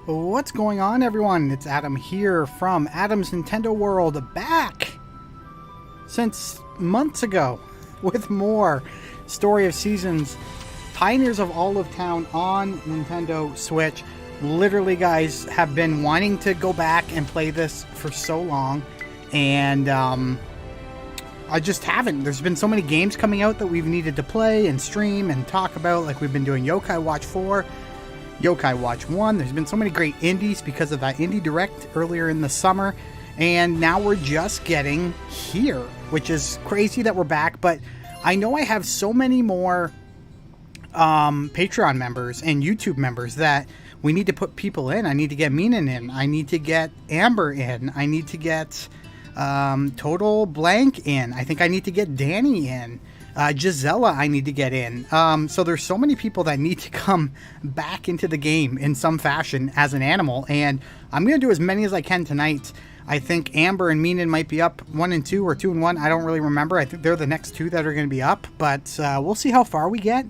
What's going on, everyone? It's Adam here from Adam's Nintendo World, back since months ago with more Story of Seasons, Pioneers of Olive Town on Nintendo Switch. Literally, guys, have been wanting to go back and play this for so long, and I just haven't. There's been so many games coming out that we've needed to play and stream and talk about, like we've been doing Yokai Watch 4, Yokai Watch 1. There's been so many great indies because of that indie direct earlier in the summer, and now we're just getting here, which is crazy that we're back. But I know I have so many more Patreon members and YouTube members that we need to put people in. I need to get Meenan in. I need to get Amber in. I need to get Total Blank in. I think I need to get Danny in. Gisela I need to get in. So there's so many people that need to come back into the game in some fashion as an animal, and I'm going to do as many as I can tonight. I think Amber and Meenan might be up 1 and 2 or 2 and 1. I don't really remember. I think they're the next two that are going to be up, but we'll see how far we get,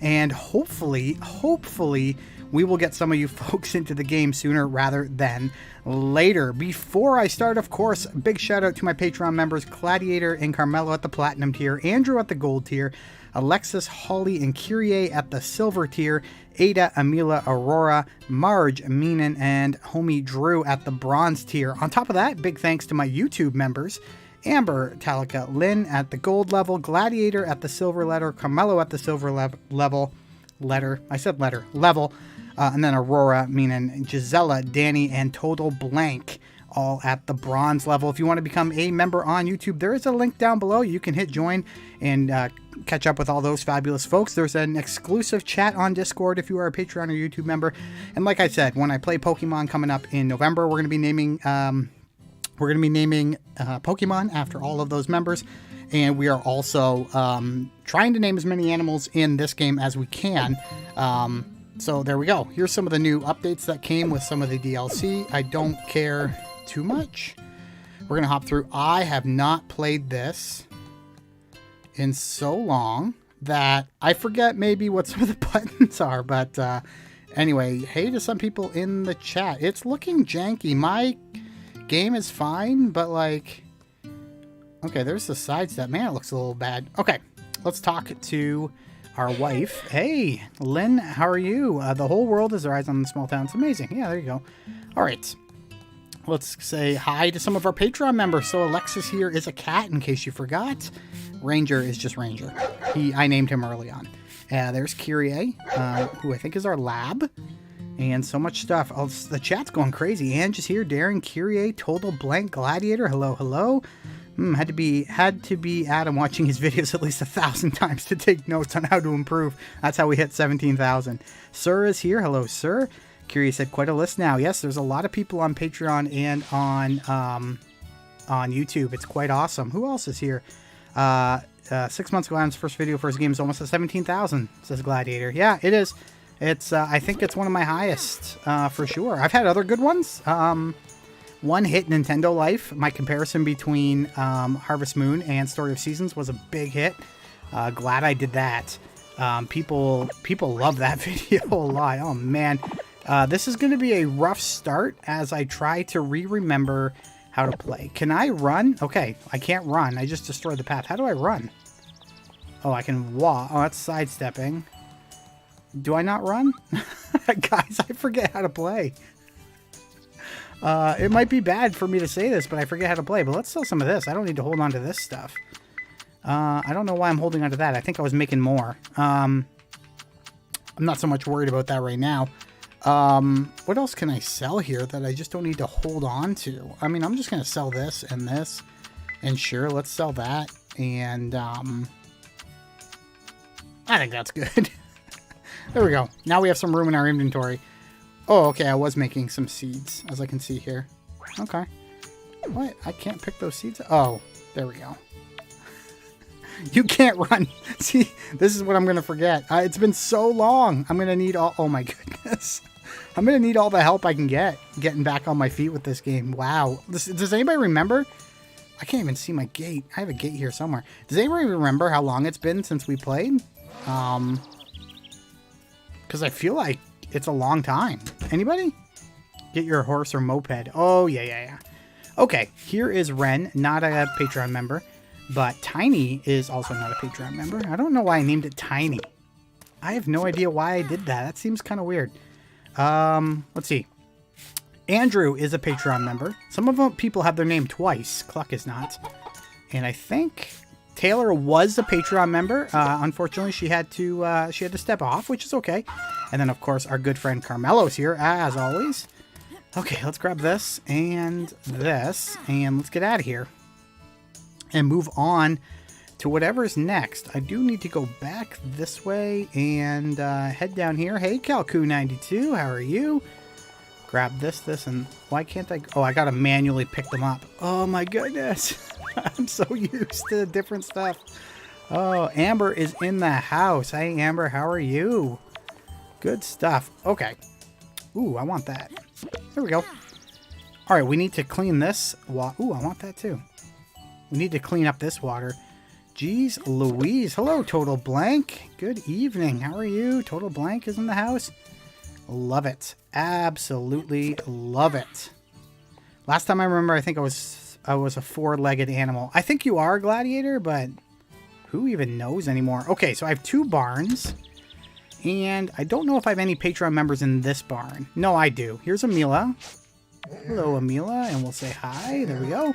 and hopefully we will get some of you folks into the game sooner rather than later. Before I start, of course, big shout out to my Patreon members, Gladiator and Carmelo at the Platinum tier, Andrew at the Gold tier, Alexis, Holly, and Kyrie at the Silver tier, Ada, Amila, Aurora, Marge, Meenan, and homie Drew at the Bronze tier. On top of that, big thanks to my YouTube members, Amber, Talika, Lynn at the Gold level, Gladiator at the Silver letter, Carmelo at the Silver level, and then Aurora, Meenan, Gisela, Danny, and Total Blank, all at the Bronze level. If you want to become a member on YouTube, there is a link down below. You can hit join and catch up with all those fabulous folks. There's an exclusive chat on Discord if you are a Patreon or YouTube member. And like I said, when I play Pokemon coming up in November, we're going to be naming Pokemon after all of those members. And we are also trying to name as many animals in this game as we can. So there we go. Here's some of the new updates that came with some of the DLC. I don't care too much. We're going to hop through. I have not played this in so long that I forget maybe what some of the buttons are. But anyway, hey to some people in the chat. It's looking janky. My game is fine, but like... Okay, there's the sidestep. Man, it looks a little bad. Okay, let's talk to our wife. Hey, Lynn, how are you? The whole world is our eyes on the small town. It's amazing. Yeah, there you go. All right. Let's say hi to some of our Patreon members. So Alexis here is a cat, in case you forgot. Ranger is just Ranger. I named him early on. There's Kyrie, who I think is our lab. And so much stuff. The chat's going crazy. Ange is here. Darren, Kyrie, Total Blank, Gladiator. Hello, hello. Had to be Adam watching his videos at least 1,000 times to take notes on how to improve. That's how we hit 17,000. Sir is here. Hello, sir. Curious said quite a list now. Yes, there's a lot of people on Patreon and on YouTube. It's quite awesome. Who else is here? 6 months ago, Adam's first video for his game is almost at 17,000. Says Gladiator. Yeah, it is. It's I think it's one of my highest for sure. I've had other good ones. One hit Nintendo Life. My comparison between Harvest Moon and Story of Seasons was a big hit. Glad I did that. People love that video a lot. Oh man, this is going to be a rough start as I try to remember how to play. Can I run? Okay, I can't run. I just destroyed the path. How do I run? Oh, I can walk. Oh, that's sidestepping. Do I not run? Guys, I forget how to play. It might be bad for me to say this, but I forget how to play. But let's sell some of this. I don't need to hold on to this stuff. I don't know why I'm holding on to that. I think I was making more. I'm not so much worried about that right now. What else can I sell here that I just don't need to hold on to? I mean, I'm just going to sell this. And sure, let's sell that. And I think that's good. There we go. Now we have some room in our inventory. Oh, okay, I was making some seeds, as I can see here. Okay. What? I can't pick those seeds? Oh, there we go. You can't run. See, this is what I'm going to forget. It's been so long. I'm going to need all... Oh, my goodness. I'm going to need all the help I can get getting back on my feet with this game. Wow. Does anybody remember? I can't even see my gate. I have a gate here somewhere. Does anybody remember how long it's been since we played? Because I feel like it's a long time. Anybody? Get your horse or moped. Oh, yeah. Okay, here is Ren, not a Patreon member, but Tiny is also not a Patreon member. I don't know why I named it Tiny. I have no idea why I did that. That seems kind of weird. Let's see. Andrew is a Patreon member. Some of them people have their name twice. Cluck is not. And I think Taylor was a Patreon member. Unfortunately, she had to step off, which is okay. And then, of course, our good friend Carmelo's here, as always. Okay, let's grab this, and let's get out of here. And move on to whatever's next. I do need to go back this way and head down here. Hey, Calcoo92, how are you? Grab this, and why can't I? Oh, I gotta manually pick them up. Oh my goodness. I'm so used to different stuff. Oh, Amber is in the house. Hey, Amber, how are you? Good stuff. Okay. Ooh, I want that. There we go. All right, we need to clean this. Ooh, I want that too. We need to clean up this water. Jeez Louise. Hello, Total Blank. Good evening. How are you? Total Blank is in the house. Love it. Absolutely love it. Last time I remember, I think I was a four-legged animal. I think you are a gladiator, but who even knows anymore? Okay, so I have 2 barns. And I don't know if I have any Patreon members in this barn. No, I do. Here's Amila. Hello, Amila. And we'll say hi. There we go.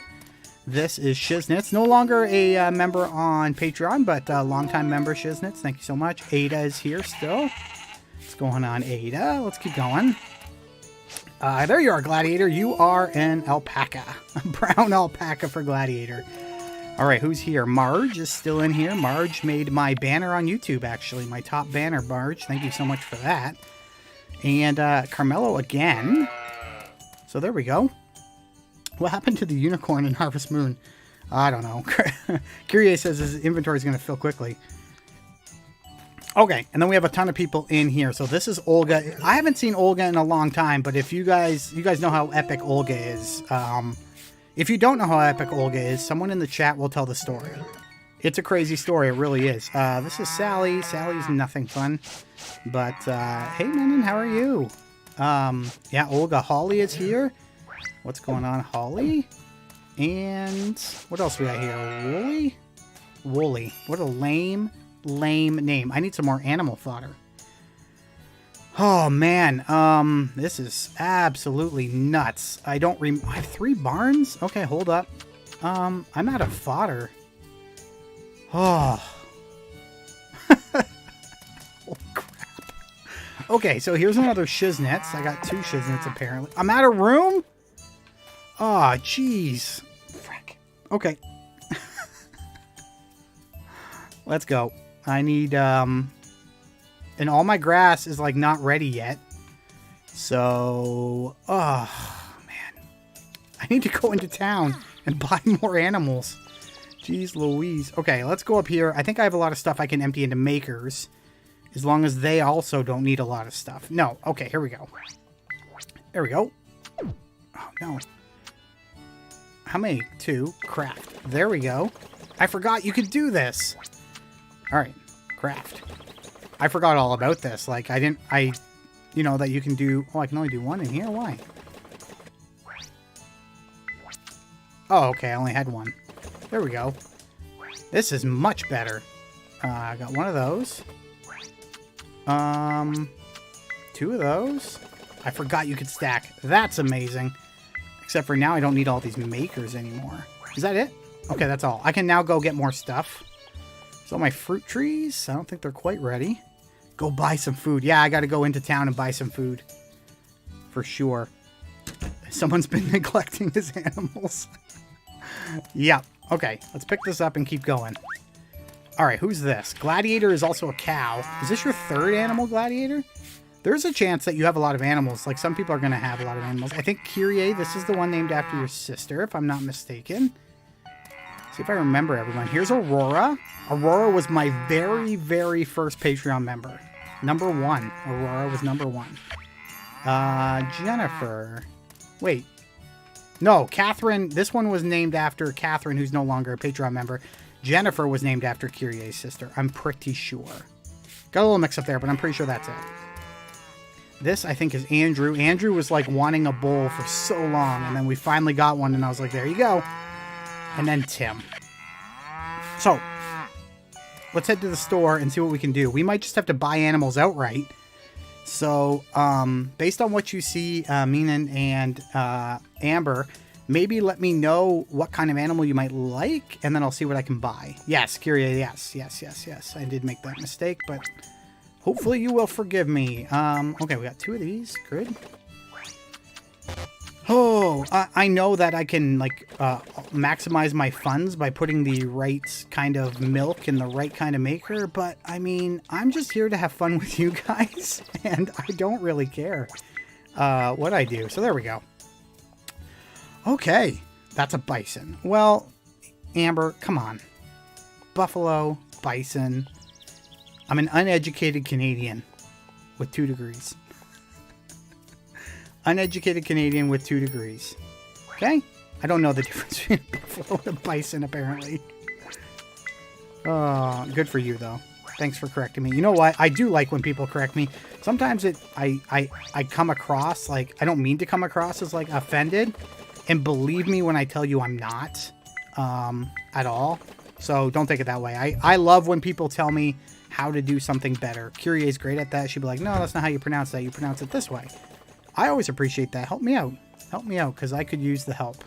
This is Shiznitz. No longer a member on Patreon, but longtime member Shiznitz. Thank you so much. Ada is here still. What's going on, Ada? Let's keep going. There you are, Gladiator. You are an alpaca. A brown alpaca for Gladiator. All right, who's here? Marge is still in here. Marge made my banner on YouTube, actually. My top banner, Marge. Thank you so much for that. And Carmelo again. So there we go. What happened to the unicorn in Harvest Moon? I don't know. Kyrie says his inventory is going to fill quickly. Okay, and then we have a ton of people in here. So this is Olga. I haven't seen Olga in a long time, but if you guys know how epic Olga is. If you don't know how epic Olga is, someone in the chat will tell the story. It's a crazy story. It really is. This is Sally. Sally's nothing fun. But, hey, Menon, how are you? Yeah, Olga. Holly is here. What's going on, Holly? And what else we got here? Wooly? Wooly. What a lame name. I need some more animal fodder. Oh, man. This is absolutely nuts. I have 3 barns? Okay, hold up. I'm out of fodder. Oh. Holy crap. Okay, so here's another Shiznitz. I got 2 Shiznitz, apparently. I'm out of room? Oh, jeez. Frick. Okay. Let's go. I need, and all my grass is, like, not ready yet. So, oh, man. I need to go into town and buy more animals. Jeez Louise. Okay, let's go up here. I think I have a lot of stuff I can empty into makers. As long as they also don't need a lot of stuff. No. Okay, here we go. There we go. Oh, no. How many? 2. Craft. There we go. I forgot you could do this. All right. Craft. I forgot all about this. Like, you know, that you can do... Oh, I can only do 1 in here? Why? Oh, okay. I only had 1. There we go. This is much better. I got 1 of those. 2 of those. I forgot you could stack. That's amazing. Except for now I don't need all these makers anymore. Is that it? Okay, that's all. I can now go get more stuff. So my fruit trees, I don't think they're quite ready. Go buy some food. Yeah, I got to go into town and buy some food. For sure. Someone's been neglecting his animals. Yeah. Okay, let's pick this up and keep going. All right, who's this? Gladiator is also a cow. Is this your 3rd animal, Gladiator? There's a chance that you have a lot of animals. Like, some people are going to have a lot of animals. I think Kyrie, this is the one named after your sister, if I'm not mistaken. See if I remember everyone. Here's Aurora. Aurora was my very, very first Patreon member. Number 1. Aurora was number 1. Jennifer. Wait. No, Catherine. This one was named after Catherine, who's no longer a Patreon member. Jennifer was named after Kyrie's sister. I'm pretty sure. Got a little mix up there, but I'm pretty sure that's it. This, I think, is Andrew. Andrew was like wanting a bowl for so long, and then we finally got one, and I was like, there you go. And then Tim. So, let's head to the store and see what we can do. We might just have to buy animals outright. So, based on what you see, Meenan and Amber, maybe let me know what kind of animal you might like, and then I'll see what I can buy. Yes, Kyria, yes. I did make that mistake, but hopefully you will forgive me. Okay, we got 2 of these. Good. Oh, I know that I can, like, maximize my funds by putting the right kind of milk in the right kind of maker, but, I mean, I'm just here to have fun with you guys, and I don't really care what I do. So there we go. Okay, that's a bison. Well, Amber, come on. Buffalo, bison. I'm an uneducated Canadian with 2 degrees. Uneducated Canadian with 2 degrees. Okay? I don't know the difference between a buffalo and a bison, apparently. Oh, good for you, though. Thanks for correcting me. You know what? I do like when people correct me. Sometimes I come across, like, I don't mean to come across as, like, offended. And believe me when I tell you I'm not at all. So don't take it that way. I love when people tell me how to do something better. Kyrie is great at that. She'd be like, no, that's not how you pronounce that. You pronounce it this way. I always appreciate that. Help me out. Help me out, because I could use the help.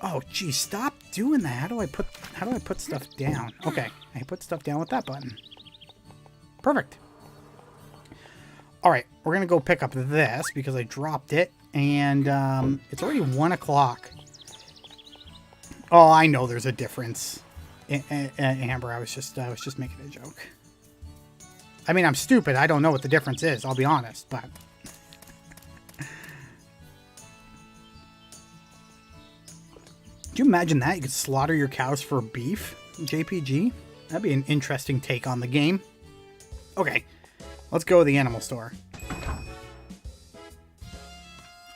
Oh, geez, stop doing that. How do I put stuff down? Okay, I put stuff down with that button. Perfect. All right, we're going to go pick up this because I dropped it. And it's already 1 o'clock. Oh, I know there's a difference. Amber, I was just making a joke. I mean, I'm stupid. I don't know what the difference is. I'll be honest, but... Could you imagine that? You could slaughter your cows for beef? JPG? That'd be an interesting take on the game. Okay, let's go to the animal store.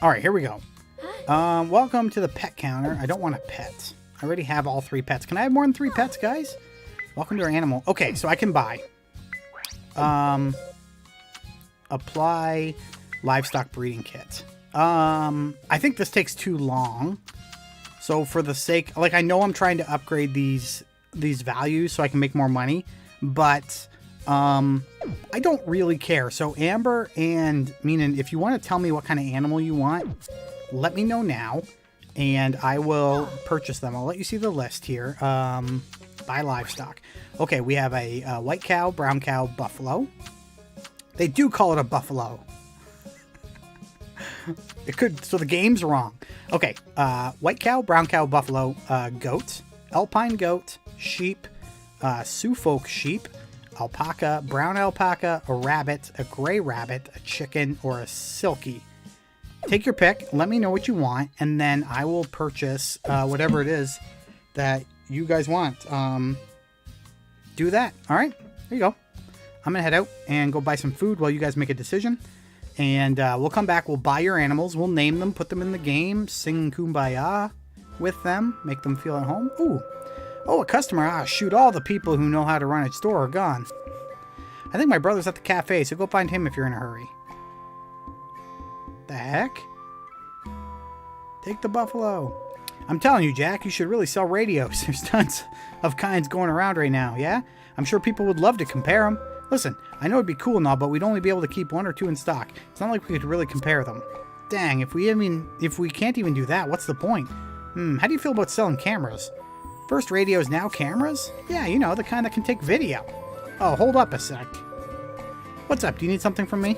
Alright, here we go. Welcome to the pet counter. I don't want a pet. I already have all 3 pets. Can I have more than 3 pets, guys? Welcome to our animal. Okay, so I can buy. Apply livestock breeding kit. I think this takes too long. So for the sake, like, I know I'm trying to upgrade these values so I can make more money, but I don't really care. So Amber and Meenan, if you want to tell me what kind of animal you want, let me know now, and I will purchase them. I'll let you see the list here. Buy livestock. Okay, we have a white cow, brown cow, buffalo. They do call it a buffalo. It could, so the game's wrong. Okay, white cow, brown cow, buffalo, goat, alpine goat, sheep, Suffolk sheep, alpaca, brown alpaca, a rabbit, a gray rabbit, a chicken, or a silkie. Take your pick. Let me know what you want, and then I will purchase whatever it is that you guys want. Do that. All right, there you go. I'm going to head out and go buy some food while you guys make a decision. And we'll come back. We'll buy your animals. We'll name them, put them in the game, sing Kumbaya with them, make them feel at home. Ooh. Oh, a customer. Ah, shoot, all the people who know how to run a store are gone. I think my brother's at the cafe, so go find him if you're in a hurry. The heck? Take the buffalo. I'm telling you, Jack, you should really sell radios. There's tons of kinds going around right now, yeah? I'm sure people would love to compare them. Listen, I know it'd be cool and all, but we'd only be able to keep 1 or 2 in stock. It's not like we could really compare them. Dang, if we can't even do that, what's the point? How do you feel about selling cameras? First radios, now cameras? Yeah, you know, the kind that can take video. Oh, hold up a sec. What's up? Do you need something from me?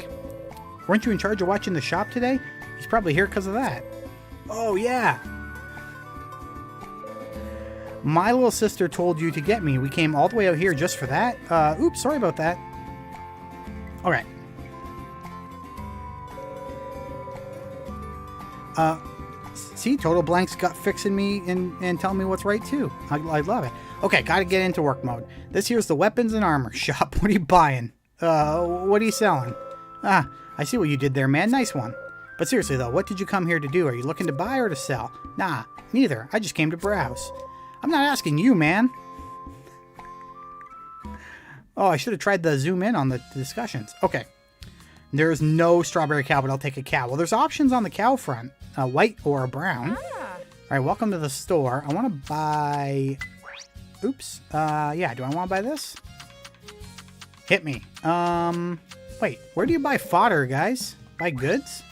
Weren't you in charge of watching the shop today? He's probably here because of that. Oh, yeah. My little sister told you to get me. We came all the way out here just for that. Oops, sorry about that. All right. See, Total Blank's got fixing me and telling me what's right, too. I love it. Okay, gotta get into work mode. This here's the weapons and armor shop. What are you buying? What are you selling? Ah, I see what you did there, man. Nice one. But seriously, though, what did you come here to do? Are you looking to buy or to sell? Nah, neither. I just came to browse. I'm not asking you, man. Oh, I should have tried the zoom in on the discussions. Okay. There's no strawberry cow, but I'll take a cow. Well, there's options on the cow front. A white or a brown. All right, welcome to the store. I want to buy... Oops. Yeah, do I want to buy this? Hit me. Wait, where do you buy fodder, guys? Buy goods?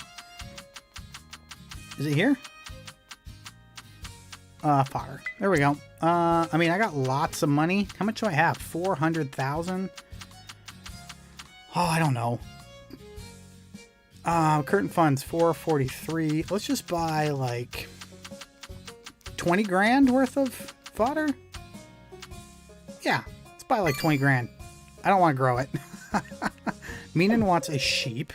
Is it here? Fodder. There we go. I mean, I got lots of money. How much do I have? 400,000? Oh, I don't know. Current funds, 443. Let's just buy, like, 20 grand worth of fodder? Yeah, let's buy, like, 20 grand. I don't want to grow it. Meenan wants a sheep.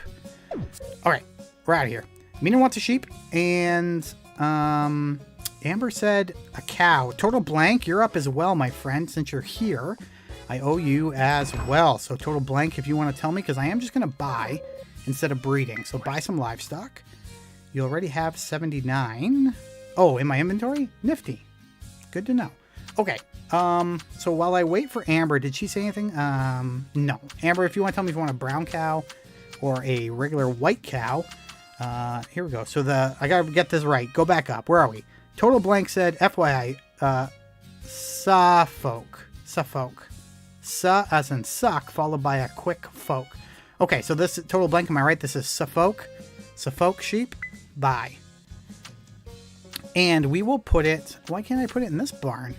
All right, we're out of here. Meenan wants a sheep, and, Amber said a cow. Total blank, you're up as well, my friend. Since you're here, I owe you as well. So total blank, if you want to tell me, because I am just going to buy instead of breeding. So buy some livestock. You already have 79. Oh, in my inventory? Nifty. Good to know. Okay. So while I wait for Amber, did she say anything? No. Amber, if you want to tell me if you want a brown cow or a regular white cow. Here we go. So I got to get this right. Go back up. Where are we? Total blank said, FYI, Suffolk. Su as in suck, followed by a quick folk. Okay, so this is total blank, am I right? This is Suffolk. Suffolk sheep. Bye. And we will put it... Why can't I put it in this barn?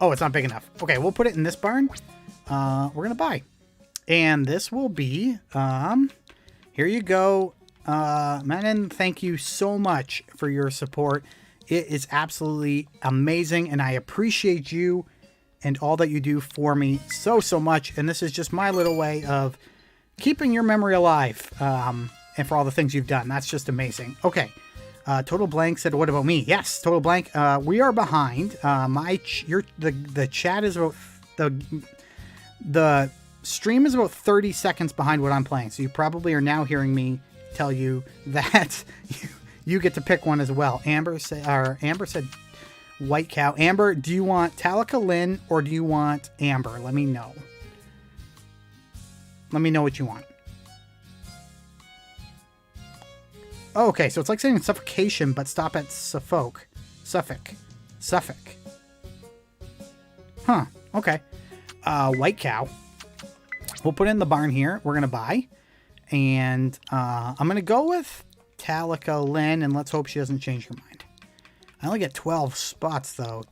Oh, it's not big enough. Okay, we'll put it in this barn. We're going to buy. And this will be... here you go. Manon, thank you so much for your support. It is absolutely amazing, and I appreciate you and all that you do for me so much. And this is just my little way of keeping your memory alive, and for all the things you've done. That's just amazing. Okay, Total Blank said, what about me? Yes, Total Blank, we are behind. The chat is about... The stream is about 30 seconds behind what I'm playing, so you probably are now hearing me tell you that you get to pick one as well. Amber said white cow. Amber, do you want Talika Lynn or do you want Amber? Let me know. Let me know what you want. Oh, okay, so it's like saying suffocation, but stop at Suffolk. Suffolk. Huh, okay. White cow. We'll put it in the barn here. We're going to buy. And I'm going to go with Talika Lynn, and let's hope she doesn't change her mind. I only get 12 spots, though.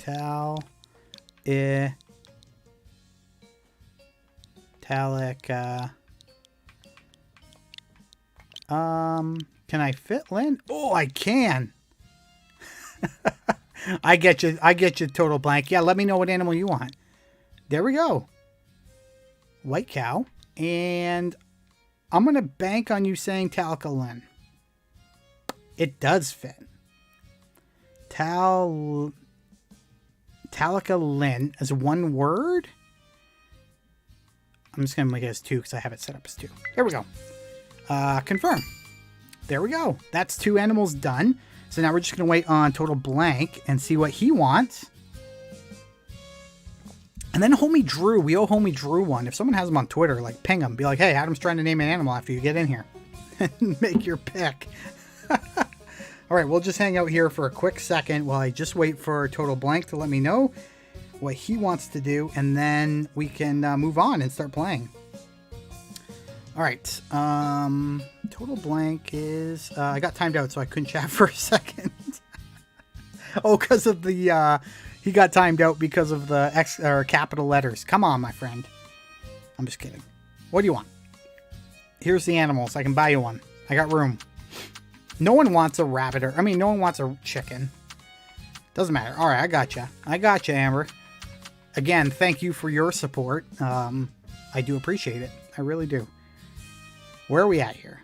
Talika. Can I fit Lynn? Oh, I can. I get you, Total Blank. Yeah, let me know what animal you want. There we go. White cow. And I'm going to bank on you saying Talika Lynn. It does fit. Talika Lynn as one word. I'm just going to make it as 2 because I have it set up as 2. There we go. Confirm. There we go. That's 2 animals done. So now we're just going to wait on Total Blank and see what he wants. And then Homie Drew. We owe Homie Drew one. If someone has him on Twitter, like ping him. Be like, hey, Adam's trying to name an animal after you get in here. Make your pick. All right, we'll just hang out here for a quick second while I just wait for Total Blank to let me know what he wants to do. And then we can move on and start playing. All right. Total Blank is... I got timed out, so I couldn't chat for a second. Oh, because of the... he got timed out because of the capital letters. Come on, my friend. I'm just kidding. What do you want? Here's the animals. I can buy you one. I got room. No one wants a rabbit or... I mean, no one wants a chicken. Doesn't matter. All right, I got you. I got you, Amber. Again, thank you for your support. I do appreciate it. I really do. Where are we at here?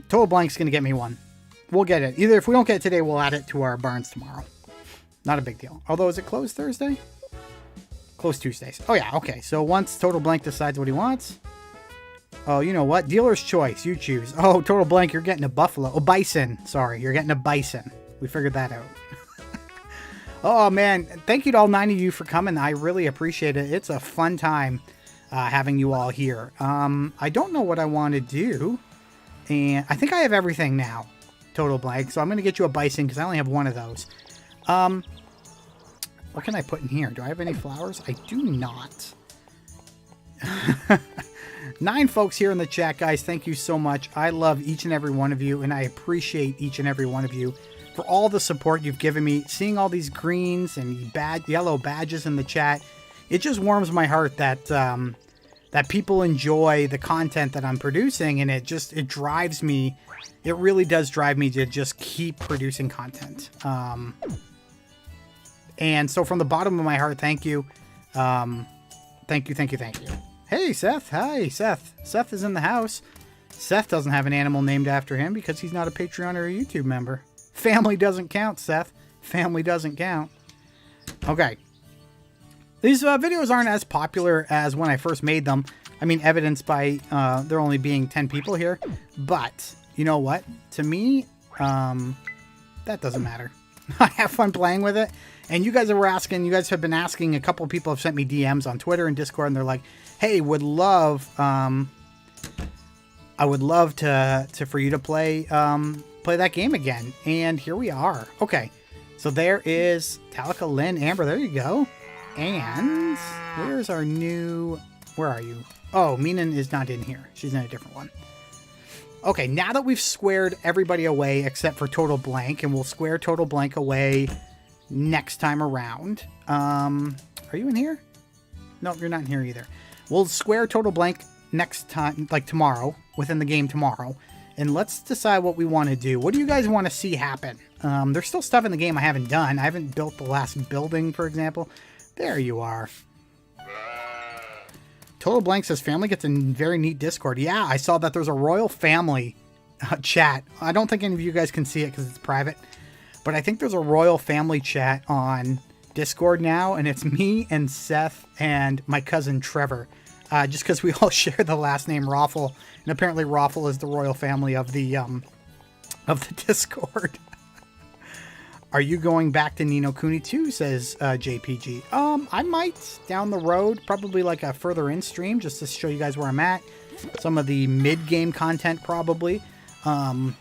Total Blank's going to get me one. We'll get it. Either if we don't get it today, we'll add it to our barns tomorrow. Not a big deal. Although, is it closed Thursday? Closed Tuesdays. Oh, yeah. Okay. So once Total Blank decides what he wants... Oh, you know what? Dealer's choice. You choose. Oh, Total Blank, you're getting a buffalo. Oh, bison. Sorry, you're getting a bison. We figured that out. Oh, man. Thank you to all 9 of you for coming. I really appreciate it. It's a fun time having you all here. I don't know what I want to do. And I think I have everything now. Total blank. So I'm going to get you a bison because I only have one of those. What can I put in here? Do I have any flowers? I do not. 9 folks here in the chat, guys. Thank you so much. I love each and every one of you, and I appreciate each and every one of you for all the support you've given me. Seeing all these greens and yellow badges in the chat, it just warms my heart that that people enjoy the content that I'm producing, and it drives me. It really does drive me to just keep producing content. And so from the bottom of my heart, thank you. Thank you, thank you, thank you. Hey, Seth. Hi, Seth. Seth is in the house. Seth doesn't have an animal named after him because he's not a Patreon or a YouTube member. Family doesn't count, Seth. Family doesn't count. Okay. These videos aren't as popular as when I first made them. I mean, evidenced by there only being 10 people here. But, you know what? To me, that doesn't matter. I have fun playing with it. And you guys have been asking, a couple of people have sent me DMs on Twitter and Discord, and they're like, hey, I would love for you to play that game again. And here we are. Okay. So there is Talika, Lynn, Amber. There you go. And where's our new, where are you? Oh, Meenan is not in here. She's in a different one. Okay. Now that we've squared everybody away except for Total Blank, and we'll square Total Blank away next time around. Are you in here? No, you're not in here either. We'll square Total Blank next time, like tomorrow, within the game tomorrow. And let's decide what we want to do. What do you guys want to see happen? There's still stuff in the game I haven't done. I haven't built the last building, for example. There you are. Total Blank says family gets a very neat Discord. Yeah, I saw that there's a royal family chat. I don't think any of you guys can see it because it's private. But I think there's a royal family chat on Discord now, and it's me and Seth and my cousin Trevor. Just because we all share the last name Raffle, and apparently Raffle is the royal family of the Discord. Are you going back to Ni no Kuni 2? Says JPG. I might down the road, probably like a further in stream, just to show you guys where I'm at. Some of the mid-game content, probably. I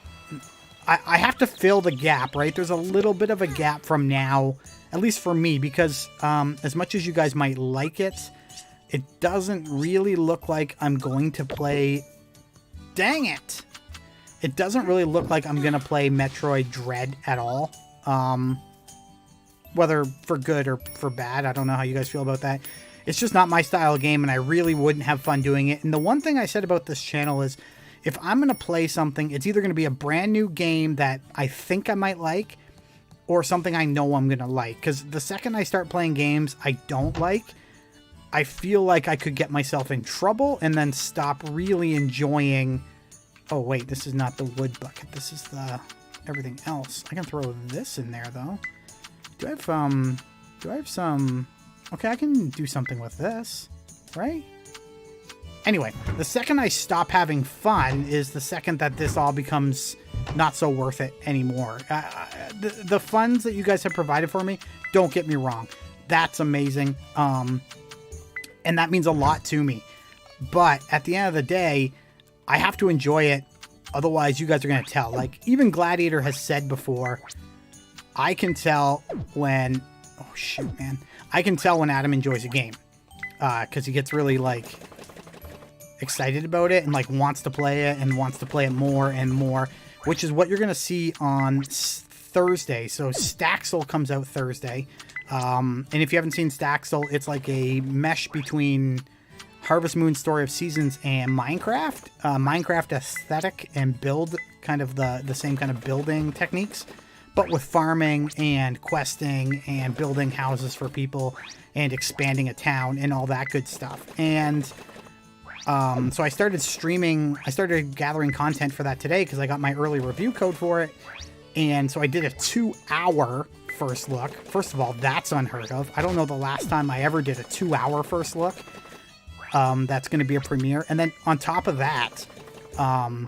have to fill the gap, right? There's a little bit of a gap from now, at least for me, because as much as you guys might like it, it doesn't really look like I'm going to play... Dang it! It doesn't really look like I'm going to play Metroid Dread at all. Whether for good or for bad, I don't know how you guys feel about that. It's just not my style of game, and I really wouldn't have fun doing it. And the one thing I said about this channel is, if I'm going to play something, it's either going to be a brand new game that I think I might like, or something I know I'm going to like. Because the second I start playing games I don't like, I feel like I could get myself in trouble and then stop really enjoying... Oh, wait, this is not the wood bucket. This is the everything else. I can throw this in there, though. Do I have some... Okay, I can do something with this, right? Anyway, the second I stop having fun is the second that this all becomes not so worth it anymore. The funds that you guys have provided for me, don't get me wrong. That's amazing. And that means a lot to me. But at the end of the day, I have to enjoy it. Otherwise, you guys are going to tell. Like, even Gladiator has said before, I can tell when... Oh, shoot, man. I can tell when Adam enjoys a game. Because he gets really, like... excited about it and like wants to play it and wants to play it more and more, which is what you're gonna see on Thursday. So Staxel comes out Thursday, and if you haven't seen Staxel, it's like a mesh between Harvest Moon Story of Seasons and Minecraft. Minecraft aesthetic and build, kind of the same kind of building techniques, but with farming and questing and building houses for people and expanding a town and all that good stuff. And so I started streaming, I started gathering content for that today because I got my early review code for it. And so I did a 2-hour first look. First of all, that's unheard of. I don't know the last time I ever did a 2-hour first look. That's going to be a premiere. And then on top of that, I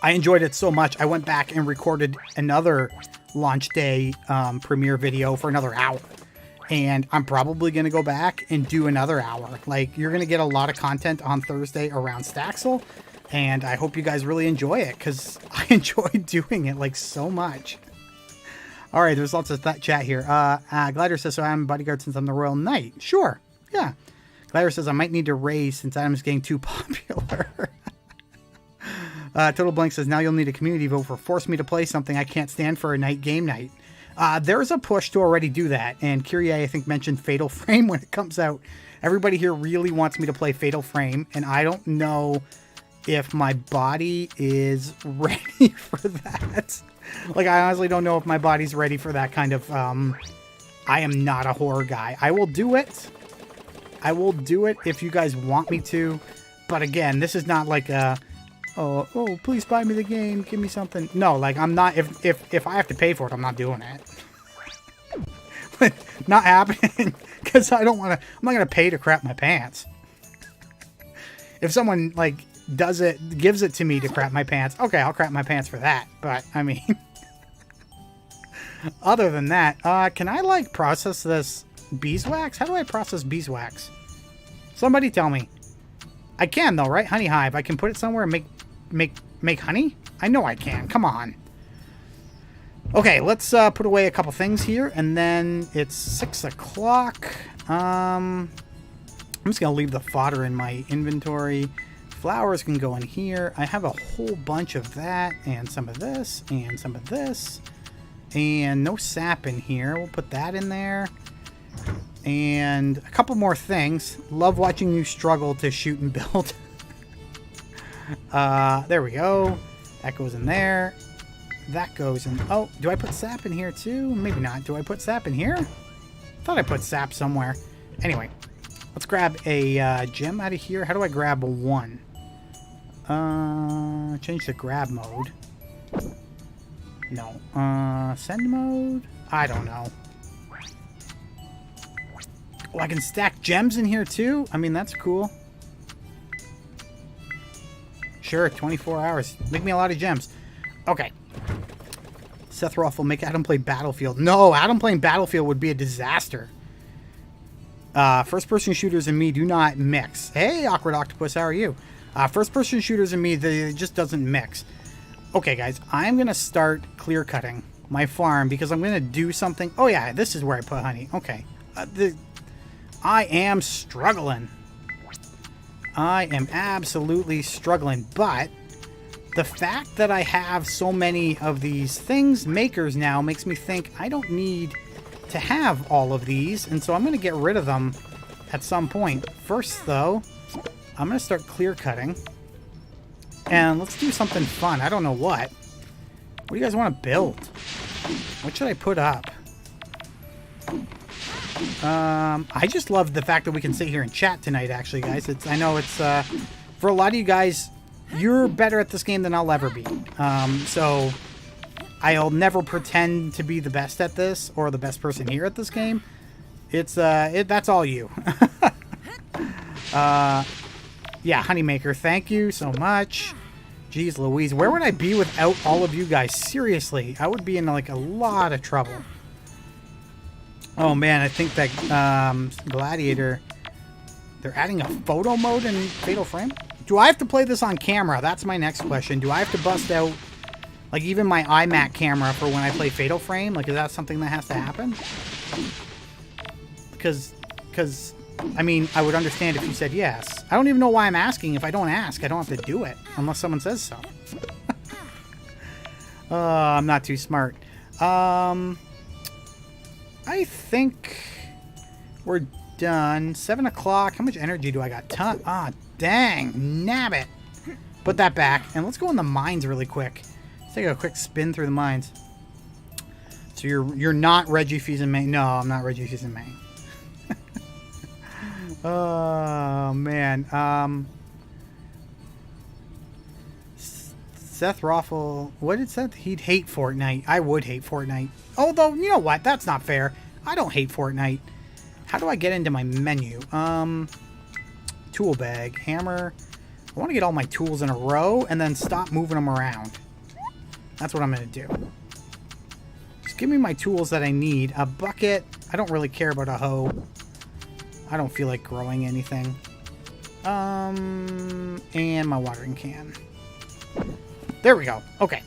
enjoyed it so much, I went back and recorded another launch day premiere video for another hour. And I'm probably going to go back and do another hour. Like, you're going to get a lot of content on Thursday around Staxel. And I hope you guys really enjoy it, because I enjoy doing it, like, so much. All right, there's lots of chat here. Glider says, so I'm a bodyguard since I'm the Royal Knight. Sure, yeah. Glider says, I might need to raise since Adam's getting too popular. Total Blank says, now you'll need a community vote for force me to play something I can't stand for a night game night. There's a push to already do that, and Kyrie, I think, mentioned Fatal Frame when it comes out. Everybody here really wants me to play Fatal Frame, and I don't know if my body is ready for that. Like, I honestly don't know if my body's ready for that kind of, I am not a horror guy. I will do it. I will do it if you guys want me to, but again, this is not like a... Oh, please buy me the game. Give me something. No, like, I'm not... If I have to pay for it, I'm not doing it. Not happening. Because I don't want to... I'm not going to pay to crap my pants. If someone, like, does it... Gives it to me to crap my pants, okay, I'll crap my pants for that. But, I mean... Other than that, can I, like, process this beeswax? How do I process beeswax? Somebody tell me. I can, though, right? Honey hive. I can put it somewhere and make honey? I know I can. Come on. Okay, let's put away a couple things here, and then it's 6 o'clock. I'm just going to leave the fodder in my inventory. Flowers can go in here. I have a whole bunch of that, and some of this, and some of this. And no sap in here. We'll put that in there. And a couple more things. Love watching you struggle to shoot and build. There we go. That goes in there. That goes in... Oh, do I put sap in here too? Maybe not. Do I put sap in here? Thought I put sap somewhere. Anyway, let's grab a gem out of here. How do I grab one? Change the grab mode. No. Send mode? I don't know. Oh, I can stack gems in here too? I mean, that's cool. Sure, 24 hours. Make me a lot of gems. Okay. Seth Roth will make Adam play Battlefield. No, Adam playing Battlefield would be a disaster. First-person shooters and me do not mix. Hey, Awkward Octopus, how are you? First-person shooters and me, it just doesn't mix. Okay, guys, I'm going to start clear-cutting my farm because I'm going to do something. Oh, yeah, this is where I put honey. Okay. I am struggling. I am absolutely struggling, but the fact that I have so many of these things, makers now, makes me think I don't need to have all of these, and so I'm going to get rid of them at some point. First, though, I'm going to start clear-cutting, and let's do something fun. I don't know what. What do you guys want to build? What should I put up? I just love the fact that we can sit here and chat tonight, actually, guys. I know it's, for a lot of you guys, you're better at this game than I'll ever be. So I'll never pretend to be the best at this or the best person here at this game. It's, that's all you. Yeah, Honeymaker, thank you so much. Jeez Louise, where would I be without all of you guys? Seriously, I would be in, like, a lot of trouble. Oh man, I think that Gladiator, they're adding a photo mode in Fatal Frame? Do I have to play this on camera? That's my next question. Do I have to bust out, like, even my iMac camera for when I play Fatal Frame? Like, is that something that has to happen? Because, I mean, I would understand if you said yes. I don't even know why I'm asking. If I don't ask, I don't have to do it, unless someone says so. I'm not too smart. I think we're done. 7 o'clock. How much energy do I got? Ton. Ah, dang. Nabbit. Put that back. And let's go in the mines really quick. Let's take a quick spin through the mines. So you're not Reggie Fils and May. No, I'm not Reggie Fils and May. Oh, man. Seth Roffle, what did Seth? He'd hate Fortnite. I would hate Fortnite. Although, you know what? That's not fair. I don't hate Fortnite. How do I get into my menu? Tool bag, hammer. I want to get all my tools in a row and then stop moving them around. That's what I'm going to do. Just give me my tools that I need. A bucket. I don't really care about a hoe. I don't feel like growing anything. And my watering can. There we go. Okay.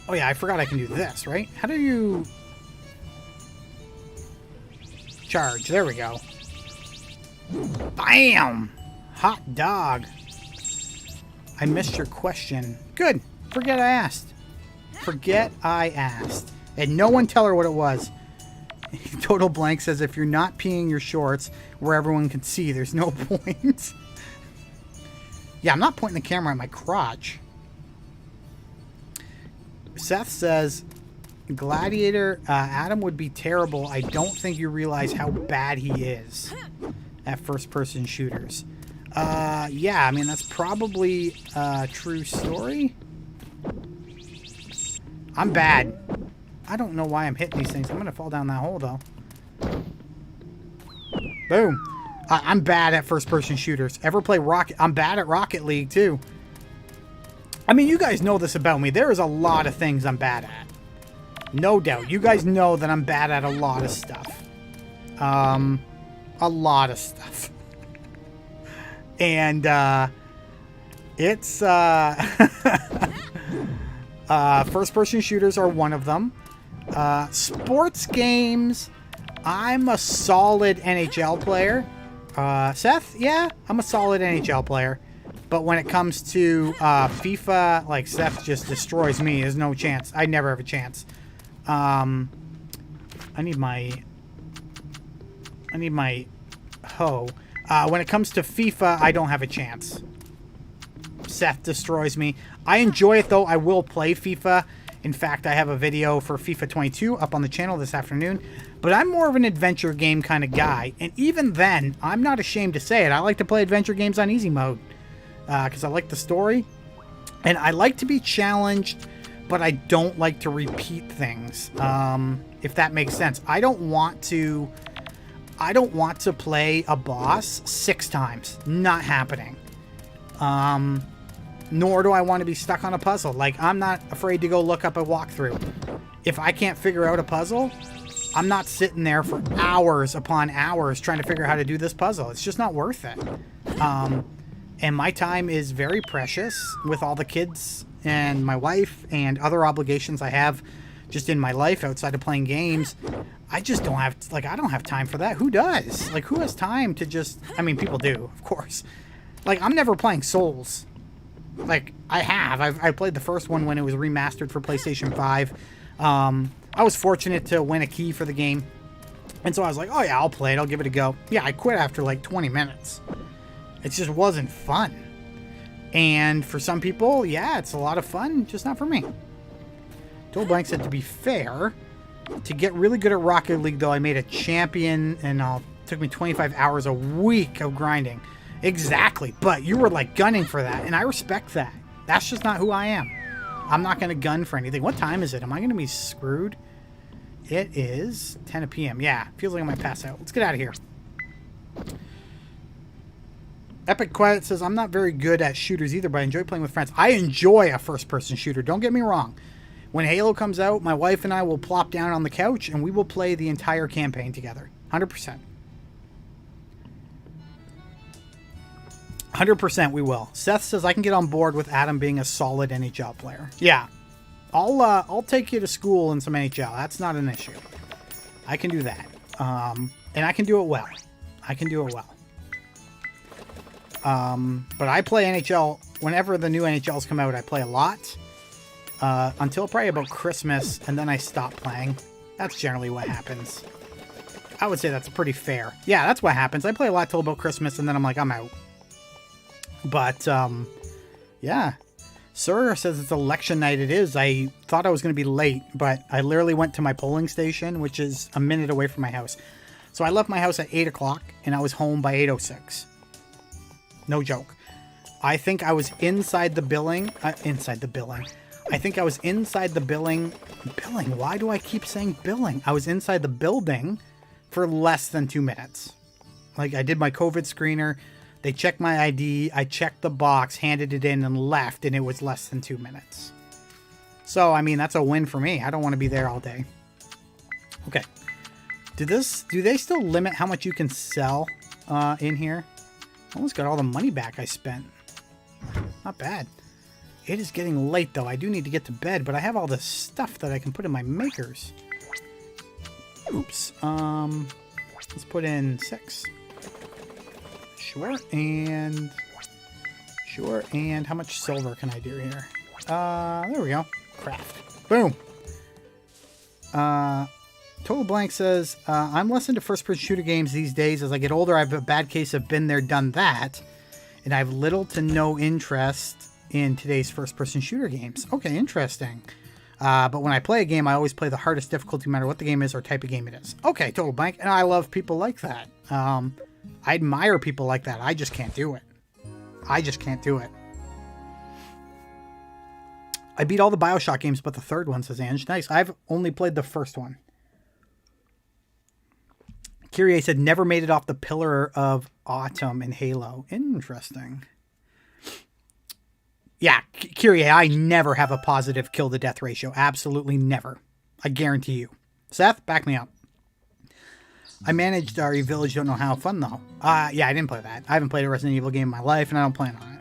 Oh yeah, I forgot I can do this, right? How do you... charge? There we go. Bam! Hot dog. I missed your question. Good. Forget I asked. Forget I asked. And no one tell her what it was. Total Blank says, if you're not peeing your shorts where everyone can see, there's no point. Yeah, I'm not pointing the camera at my crotch. Seth says, Gladiator, Adam would be terrible. I don't think you realize how bad he is at first-person shooters. Yeah, I mean, that's probably a true story. I'm bad. I don't know why I'm hitting these things. I'm going to fall down that hole, though. Boom. I'm bad at first-person shooters. Ever play Rocket? I'm bad at Rocket League, too. I mean, you guys know this about me. There is a lot of things I'm bad at. No doubt. You guys know that I'm bad at a lot of stuff. A lot of stuff. And, it's, first-person shooters are one of them. Sports games, I'm a solid NHL player. Seth, yeah, I'm a solid NHL player. But when it comes to FIFA, like, Seth just destroys me. There's no chance. I never have a chance. I need my hoe. When it comes to FIFA, I don't have a chance. Seth destroys me. I enjoy it, though. I will play FIFA. In fact, I have a video for FIFA 22 up on the channel this afternoon. But I'm more of an adventure game kind of guy. And even then, I'm not ashamed to say it. I like to play adventure games on easy mode. Because I like the story. And I like to be challenged, but I don't like to repeat things. If that makes sense. I don't want to play a boss 6 times. Not happening. Nor do I want to be stuck on a puzzle. Like, I'm not afraid to go look up a walkthrough. If I can't figure out a puzzle, I'm not sitting there for hours upon hours trying to figure out how to do this puzzle. It's just not worth it. And my time is very precious with all the kids and my wife and other obligations I have just in my life outside of playing games. I just don't have, like, I don't have time for that. Who does? Like, who has time to just, I mean, people do, of course. Like, I'm never playing Souls. Like, I played the first one when it was remastered for PlayStation 5. I was fortunate to win a key for the game. And so I was like, oh yeah, I'll play it. I'll give it a go. Yeah, I quit after like 20 minutes. It just wasn't fun. And for some people, yeah, it's a lot of fun. Just not for me. Total Blank said, to be fair, to get really good at Rocket League, though, I made a champion and it took me 25 hours a week of grinding. Exactly. But you were like gunning for that. And I respect that. That's just not who I am. I'm not going to gun for anything. What time is it? Am I going to be screwed? It is 10 p.m. Yeah, feels like I might pass out. Let's get out of here. Epic Quiet says, I'm not very good at shooters either, but I enjoy playing with friends. I enjoy a first-person shooter. Don't get me wrong. When Halo comes out, my wife and I will plop down on the couch and we will play the entire campaign together. 100%. 100% we will. Seth says, I can get on board with Adam being a solid NHL player. Yeah. I'll take you to school in some NHL. That's not an issue. I can do that. And I can do it well. I can do it well. But I play NHL. Whenever the new NHLs come out, I play a lot. Until probably about Christmas, and then I stop playing. That's generally what happens. I would say that's pretty fair. Yeah, that's what happens. I play a lot till about Christmas, and then I'm like, I'm out. But, yeah. Sir says it's election night. It is. I thought I was going to be late, but I literally went to my polling station, which is a minute away from my house. So I left my house at 8 o'clock, and I was home by 8:06. No joke. I think I was inside the billing. I think I was inside the billing. Billing? Why do I keep saying billing? I was inside the building for less than 2 minutes. Like, I did my COVID screener. They checked my ID. I checked the box, handed it in, and left, and it was less than 2 minutes. So, I mean, that's a win for me. I don't want to be there all day. Okay. Do they still limit how much you can sell in here? Almost got all the money back I spent. Not bad. It is getting late, though. I do need to get to bed, but I have all this stuff that I can put in my makers. Oops. Let's put in 6. Sure, and how much silver can I do here? There we go. Craft. Boom. Total Blank says, I'm less into first-person shooter games these days. As I get older, I have a bad case of been there, done that, and I have little to no interest in today's first-person shooter games. Okay, interesting. But when I play a game, I always play the hardest difficulty, no matter what the game is or type of game it is. Okay, Total Blank, and I love people like that. I admire people like that. I just can't do it. I just can't do it. I beat all the BioShock games, but the third one, says Ange. Nice. I've only played the first one. Kyrie said, never made it off the Pillar of Autumn in Halo. Interesting. Yeah, Kyrie, I never have a positive kill-to-death ratio. Absolutely never. I guarantee you. Seth, back me up. I managed RE Village, don't know how. Fun, though. Yeah, I didn't play that. I haven't played a Resident Evil game in my life, and I don't plan on it.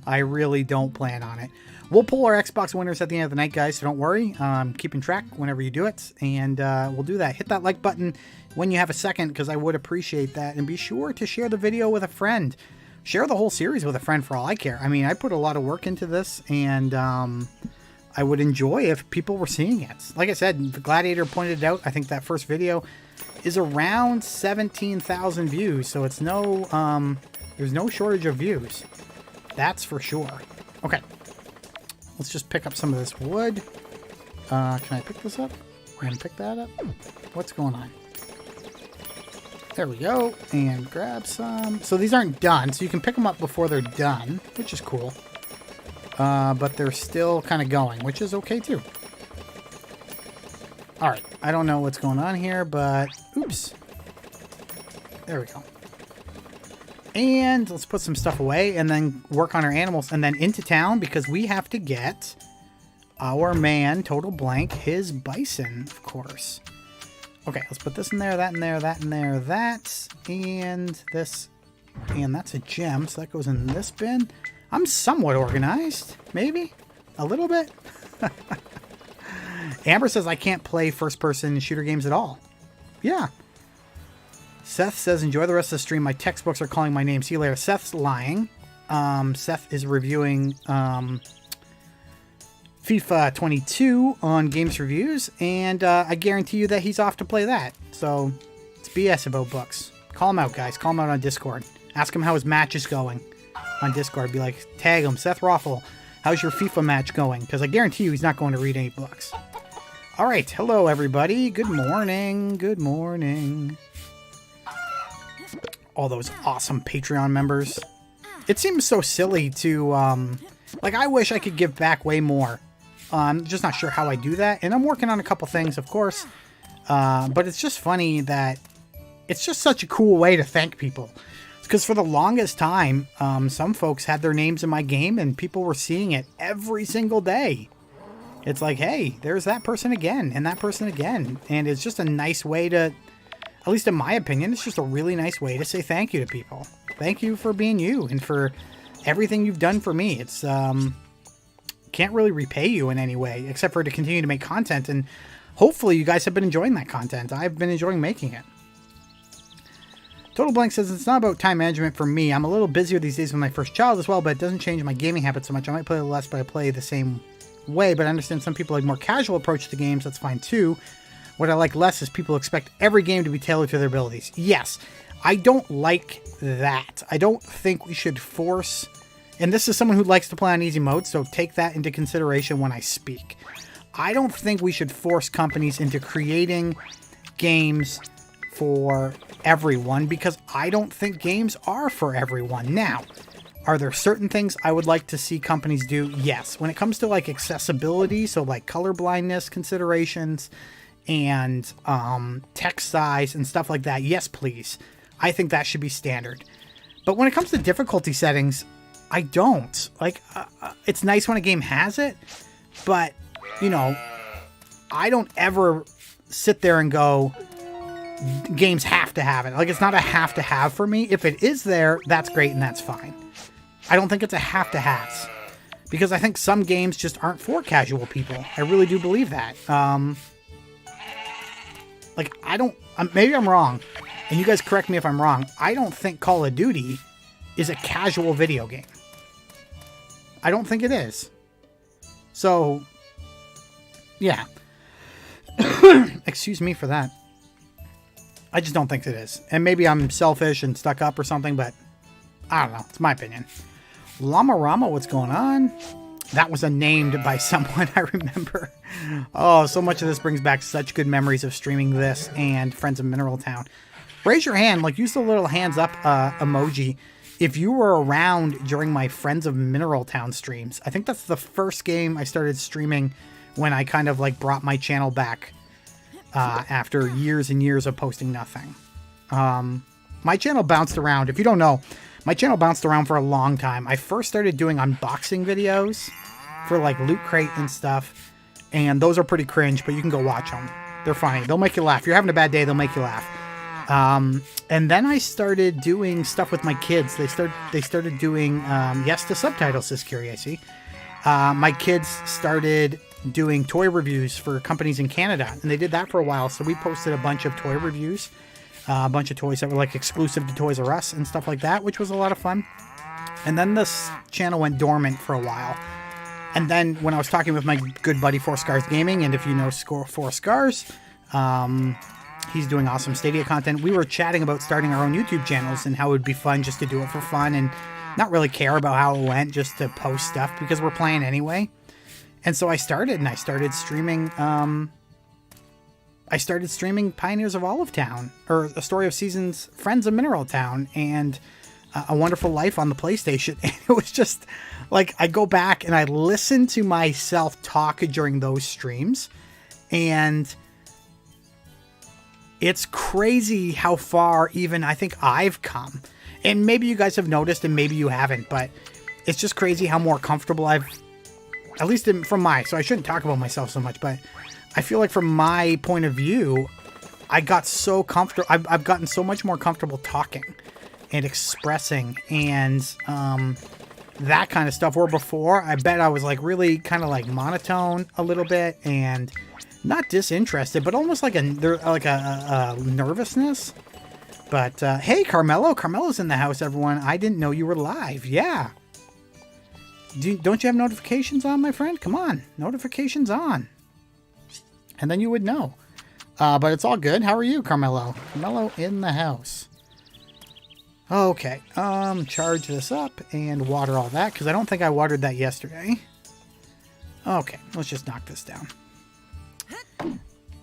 I really don't plan on it. We'll pull our Xbox winners at the end of the night, guys, so don't worry. Keeping track whenever you do it, and we'll do that. Hit that like button when you have a second, because I would appreciate that. And be sure to share the video with a friend. Share the whole series with a friend for all I care. I mean, I put a lot of work into this, and I would enjoy if people were seeing it. Like I said, the Gladiator pointed it out. I think that first video is around 17,000 views, so it's no, there's no shortage of views. That's for sure. Okay. Let's just pick up some of this wood. Can I pick this up? And pick that up? What's going on? There we go. And grab some. So these aren't done, so you can pick them up before they're done, which is cool. But they're still kind of going, which is okay too. Alright. I don't know what's going on here, but... Oops. There we go. And let's put some stuff away and then work on our animals and then into town because we have to get our man, Total Blank, his bison, of course. Okay, let's put this in there, that in there, that in there, that, and this. And that's a gem, so that goes in this bin. I'm somewhat organized, maybe? A little bit? Amber says I can't play first-person shooter games at all. Yeah. Seth says, enjoy the rest of the stream. My textbooks are calling my name. See you later. Seth's lying. Seth is reviewing FIFA 22 on Games Reviews, and I guarantee you that he's off to play that. So, it's BS about books. Call him out, guys. Call him out on Discord. Ask him how his match is going on Discord. Be like, tag him. Seth Roffle, how's your FIFA match going? Because I guarantee you he's not going to read any books. All right. Hello, everybody. Good morning. Good morning. All those awesome Patreon members. It seems so silly to, like, I wish I could give back way more. I'm just not sure how I do that. And I'm working on a couple things, of course. But it's just funny that it's just such a cool way to thank people. Because for the longest time, some folks had their names in my game and people were seeing it every single day. It's like, hey, there's that person again and that person again. And it's just a nice way to... At least in my opinion, it's just a really nice way to say thank you to people. Thank you for being you and for everything you've done for me. It's, can't really repay you in any way except for to continue to make content. And hopefully you guys have been enjoying that content. I've been enjoying making it. Total Blank says, it's not about time management for me. I'm a little busier these days with my first child as well, but it doesn't change my gaming habits so much. I might play a little less, but I play the same way. But I understand some people like more casual approach to games. That's fine too. What I like less is people expect every game to be tailored to their abilities. Yes, I don't like that. I don't think we should force... And this is someone who likes to play on easy mode, so take that into consideration when I speak. I don't think we should force companies into creating games for everyone, because I don't think games are for everyone. Now, are there certain things I would like to see companies do? Yes. When it comes to like accessibility, so like color blindness considerations... and text size and stuff like that, yes please. I think that should be standard. But when it comes to difficulty settings, I don't. Like, it's nice when a game has it, but, you know, I don't ever sit there and go, games have to have it. Like, it's not a have to have for me. If it is there, that's great and that's fine. I don't think it's a have to have, because I think some games just aren't for casual people. I really do believe that. Like, I don't, maybe I'm wrong, and you guys correct me if I'm wrong. I don't think Call of Duty is a casual video game. I don't think it is. So, yeah. Excuse me for that. I just don't think it is. And maybe I'm selfish and stuck up or something, but I don't know. It's my opinion. Llama Rama, what's going on? That was named by someone I remember. Oh, so much of this brings back such good memories of streaming this and Friends of Mineral Town. Raise your hand, like use the little hands up emoji if you were around during my Friends of Mineral Town streams. I think that's the first game I started streaming when I kind of like brought my channel back after years and years of posting nothing. My channel bounced around. If you don't know, my channel bounced around for a long time. I first started doing unboxing videos for like Loot Crate and stuff, and those are pretty cringe, but you can go watch them. They're funny. They'll make you laugh. If you're having a bad day, they'll make you laugh. And then I started doing stuff with my kids. They started doing, yes to subtitles, says Curie, I see. My kids started doing toy reviews for companies in Canada, and they did that for a while. So we posted a bunch of toy reviews, a bunch of toys that were like exclusive to Toys R Us and stuff like that, which was a lot of fun. And then this channel went dormant for a while. And then when I was talking with my good buddy Four Scars Gaming, and if you know Four Scars, he's doing awesome Stadia content. We were chatting about starting our own YouTube channels and how it would be fun just to do it for fun and not really care about how it went, just to post stuff because we're playing anyway. And so I started streaming. I started streaming Pioneers of Olive Town, or A Story of Seasons, Friends of Mineral Town, and A Wonderful Life on the PlayStation. And it was just like, I go back and I listen to myself talk during those streams, and it's crazy how far even I think I've come. And maybe you guys have noticed and maybe you haven't, but it's just crazy how more comfortable I've, at least from so I shouldn't talk about myself so much, but I feel like from my point of view, I got so comfortable. I've gotten so much more comfortable talking and expressing and that kind of stuff. Where before, I bet I was like really kind of like monotone a little bit and not disinterested, but almost like a nervousness. But hey, Carmelo's in the house, everyone. I didn't know you were live. Yeah. Don't you have notifications on, my friend? Come on, notifications on. And then you would know. But it's all good. How are you, Carmelo? Carmelo in the house. Okay. Charge this up and water all that, because I don't think I watered that yesterday. Okay, let's just knock this down.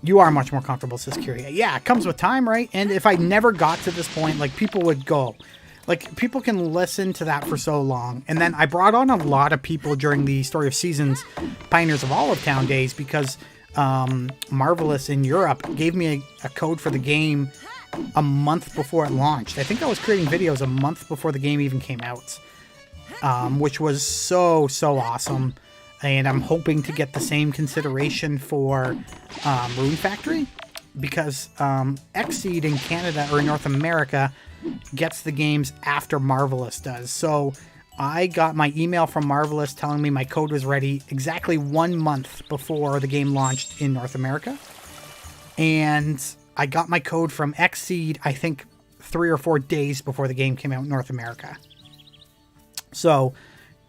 You are much more comfortable, says Curia. Yeah, it comes with time, right? And if I never got to this point, like, people would go. Like, people can listen to that for so long. And then I brought on a lot of people during the Story of Seasons Pioneers of Olive Town days because Marvelous in Europe gave me a code for the game a month before it launched. I think I was creating videos a month before the game even came out, which was so awesome. And I'm hoping to get the same consideration for Rune Factory, because Xseed in Canada or in North America gets the games after Marvelous does. So I got my email from Marvelous telling me my code was ready exactly 1 month before the game launched in North America. And I got my code from Xseed, I think 3 or 4 days before the game came out in North America. So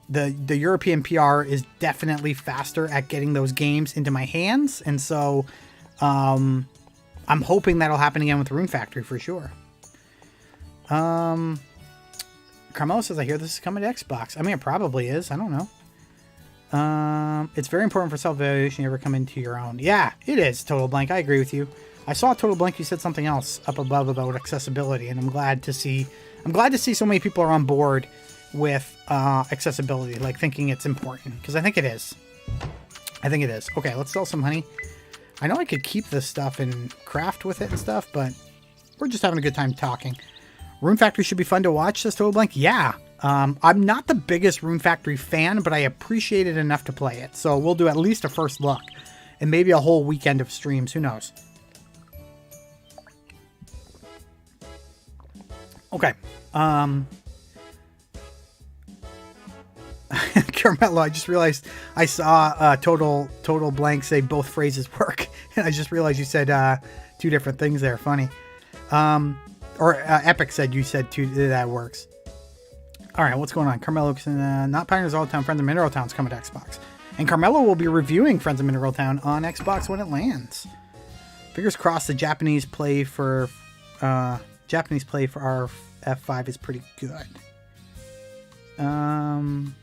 the European PR is definitely faster at getting those games into my hands. And so I'm hoping that'll happen again with Rune Factory for sure. Carmelo says, I hear this is coming to Xbox. I mean, it probably is. I don't know. It's very important for self-evaluation. You ever come into your own? Yeah, it is, Total Blank. I agree with you. I saw Total Blank. You said something else up above about accessibility, and I'm glad to see so many people are on board with accessibility, like thinking it's important, because I think it is. Okay, let's sell some honey. I know I could keep this stuff and craft with it and stuff, but we're just having a good time talking. Rune Factory should be fun to watch, says Total Blank. Yeah, I'm not the biggest Rune Factory fan, but I appreciate it enough to play it. So we'll do at least a first look. And maybe a whole weekend of streams. Who knows? Okay. Carmelo, I just realized I saw Total Blank say both phrases work. And I just realized you said two different things there. Funny. Or Epic said you said two. That works. All right, what's going on? Carmelo, not Pioneers All the Town, Friends of Mineral Town's coming to Xbox. And Carmelo will be reviewing Friends of Mineral Town on Xbox when it lands. Fingers crossed the Japanese play for our F5 is pretty good. Carmelo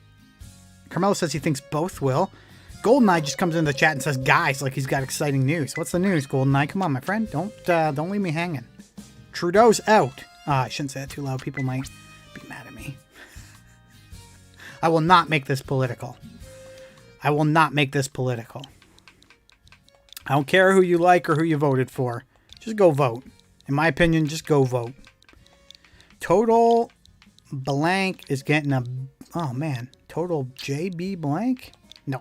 says he thinks both will. GoldenEye just comes into the chat and says, guys, like he's got exciting news. What's the news, GoldenEye? Come on, my friend. Don't leave me hanging. Trudeau's out. I shouldn't say that too loud. People might be mad at me. I will not make this political. I will not make this political. I don't care who you like or who you voted for. Just go vote. In my opinion, just go vote. Total Blank is getting a... Oh, man. Total JB Blank? No.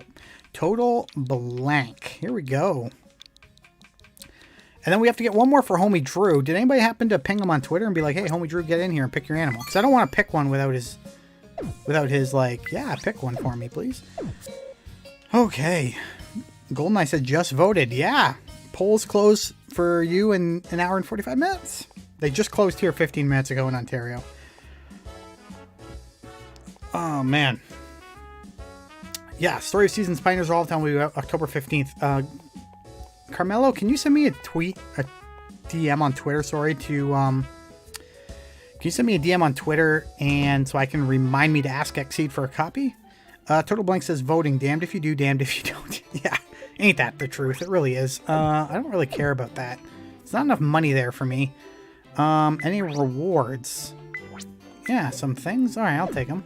Total Blank. Here we go. And then we have to get one more for Homie Drew. Did anybody happen to ping him on Twitter and be like, hey, Homie Drew, get in here and pick your animal? Because I don't want to pick one without his, like, yeah, pick one for me, please. Okay. GoldenEye said just voted. Yeah. Polls close for you in an hour and 45 minutes. They just closed here 15 minutes ago in Ontario. Oh, man. Yeah, Story of Seasons Pioneers All the Town will be October 15th. Carmelo, can you send me a DM on Twitter, sorry, can you send me a DM on Twitter and so I can remind me to ask Xseed for a copy? Total Blank says voting, damned if you do, damned if you don't. Yeah, ain't that the truth? It really is. I don't really care about that. It's not enough money there for me. Any rewards? Yeah, some things. All right, I'll take them.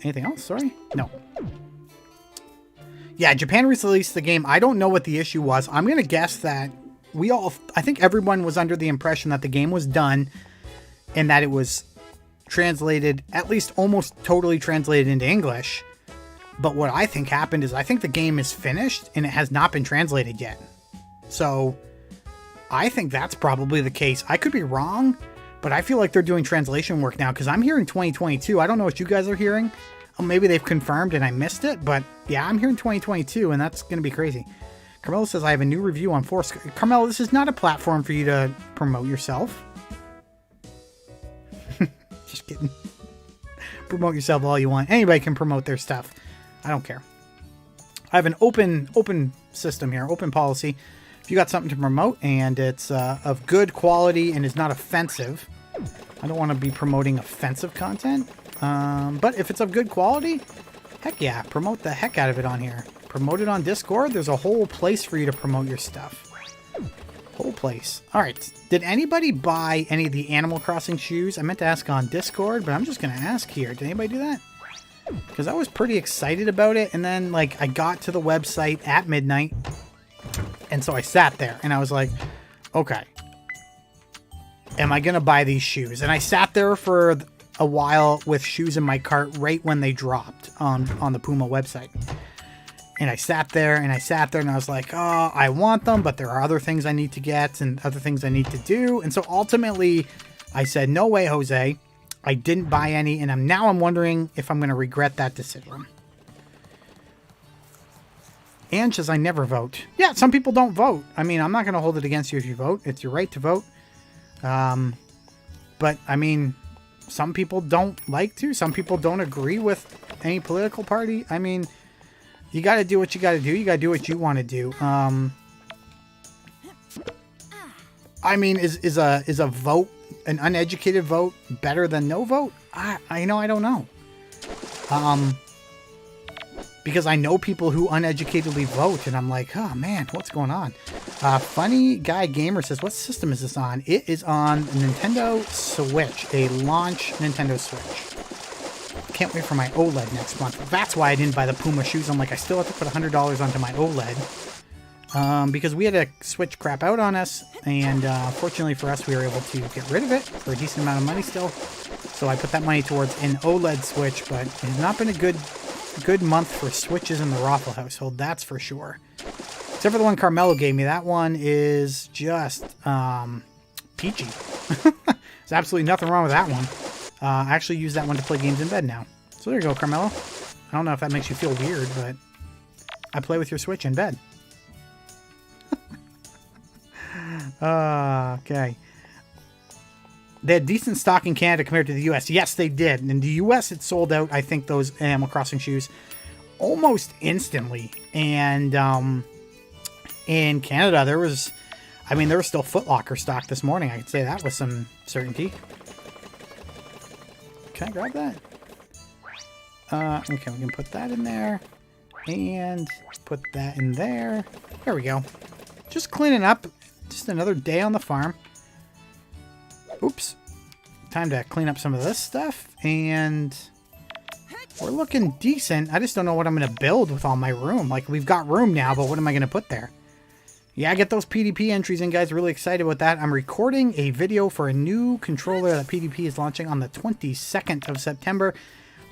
Anything else? Sorry? No. Yeah, Japan released the game. I don't know what the issue was. I'm going to guess that I think everyone was under the impression that the game was done and that it was translated, at least almost totally translated into English. But what I think happened is I think the game is finished and it has not been translated yet. So I think that's probably the case. I could be wrong, but I feel like they're doing translation work now because I'm hearing 2022. I don't know what you guys are hearing. Maybe they've confirmed and I missed it, but yeah, I'm hearing 2022 and that's going to be crazy. Carmelo says I have a new review on Foursquare. Carmelo, this is not a platform for you to promote yourself. Just kidding. Promote yourself all you want. Anybody can promote their stuff. I don't care. I have an open system here, open policy. If you got something to promote and it's of good quality and is not offensive, I don't want to be promoting offensive content. But if it's of good quality, heck yeah, promote the heck out of it on here. Promote it on Discord. There's a whole place for you to promote your stuff. Whole place. All right. Did anybody buy any of the Animal Crossing shoes? I meant to ask on Discord, but I'm just going to ask here. Did anybody do that? Because I was pretty excited about it. And then, like, I got to the website at midnight. And so I sat there and I was like, okay, am I going to buy these shoes? And I sat there for a while with shoes in my cart right when they dropped on the Puma website. And I sat there and I was like, oh, I want them, but there are other things I need to get and other things I need to do. And so ultimately I said, no way, Jose. I didn't buy any. And I'm wondering if I'm going to regret that decision. And says I never vote. Yeah, some people don't vote. I mean, I'm not going to hold it against you if you vote. It's your right to vote. But I mean, some people don't like to. Some people don't agree with any political party. I mean, you got to do what you got to do. You got to do what you want to do. I mean, is a vote, an uneducated vote, better than no vote? I don't know. Because I know people who uneducatedly vote, and I'm like, oh man, what's going on? Funny Guy Gamer says, what system is this on? It is on Nintendo Switch, a launch Nintendo Switch. Can't wait for my OLED next month. That's why I didn't buy the Puma shoes. I'm like, I still have to put $100 onto my OLED. Because we had a Switch crap out on us, and fortunately for us, we were able to get rid of it for a decent amount of money still. So I put that money towards an OLED Switch, but it has not been a good month for Switches in the Raffle household, that's for sure. Except for the one Carmelo gave me. That one is just peachy. There's absolutely nothing wrong with that one. I actually use that one to play games in bed now. So there you go, Carmelo. I don't know if that makes you feel weird, but I play with your Switch in bed. Okay. They had decent stock in Canada compared to the US. Yes, they did. In the US, it sold out, I think, those Animal Crossing shoes almost instantly. And in Canada, there was still Foot Locker stock this morning. I could say that with some certainty. Can I grab that? Okay, we can put that in there. And put that in there. There we go. Just cleaning up. Just another day on the farm. Oops. Time to clean up some of this stuff. And we're looking decent. I just don't know what I'm going to build with all my room. Like, we've got room now, but what am I going to put there? Yeah, get those PDP entries in, guys. Really excited about that. I'm recording a video for a new controller that PDP is launching on the 22nd of September.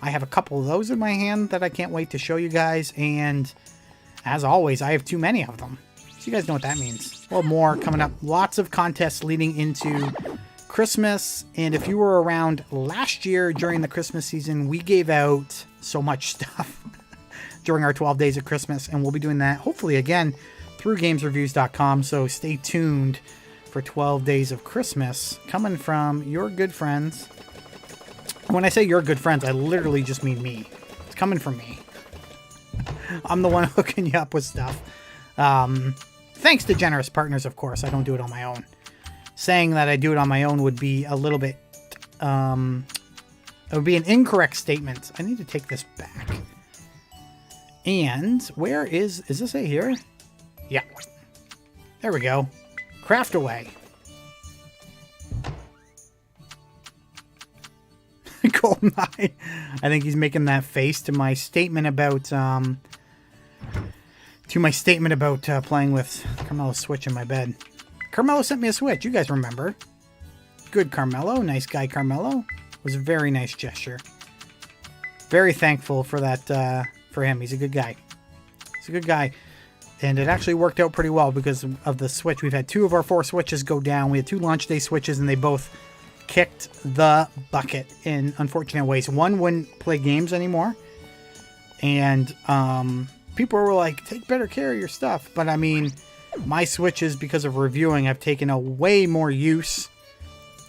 I have a couple of those in my hand that I can't wait to show you guys. And as always, I have too many of them. So you guys know what that means. Well, more coming up. Lots of contests leading into Christmas. And if you were around last year during the Christmas season, we gave out so much stuff during our 12 days of Christmas. And we'll be doing that hopefully again through gamesreviews.com. So stay tuned for 12 days of Christmas coming from your good friends. When I say your good friends, I literally just mean me. It's coming from me. I'm the one hooking you up with stuff. Thanks to generous partners, of course. I don't do it on my own. Saying that I do it on my own would be a little bit... it would be an incorrect statement. I need to take this back. And where is this it here? Yeah. There we go. Craft away. GoldenEye. I think he's making that face to my statement about playing with Carmelo's Switch in my bed. Carmelo sent me a Switch. You guys remember? Good Carmelo. Nice guy Carmelo. It was a very nice gesture. Very thankful for that for him. He's a good guy. He's a good guy. And it actually worked out pretty well because of the Switch. We've had 2 of our 4 Switches go down. We had 2 launch day Switches and they both kicked the bucket in unfortunate ways. One wouldn't play games anymore. And people were like, take better care of your stuff. But I mean, my Switches, because of reviewing, have taken a way more use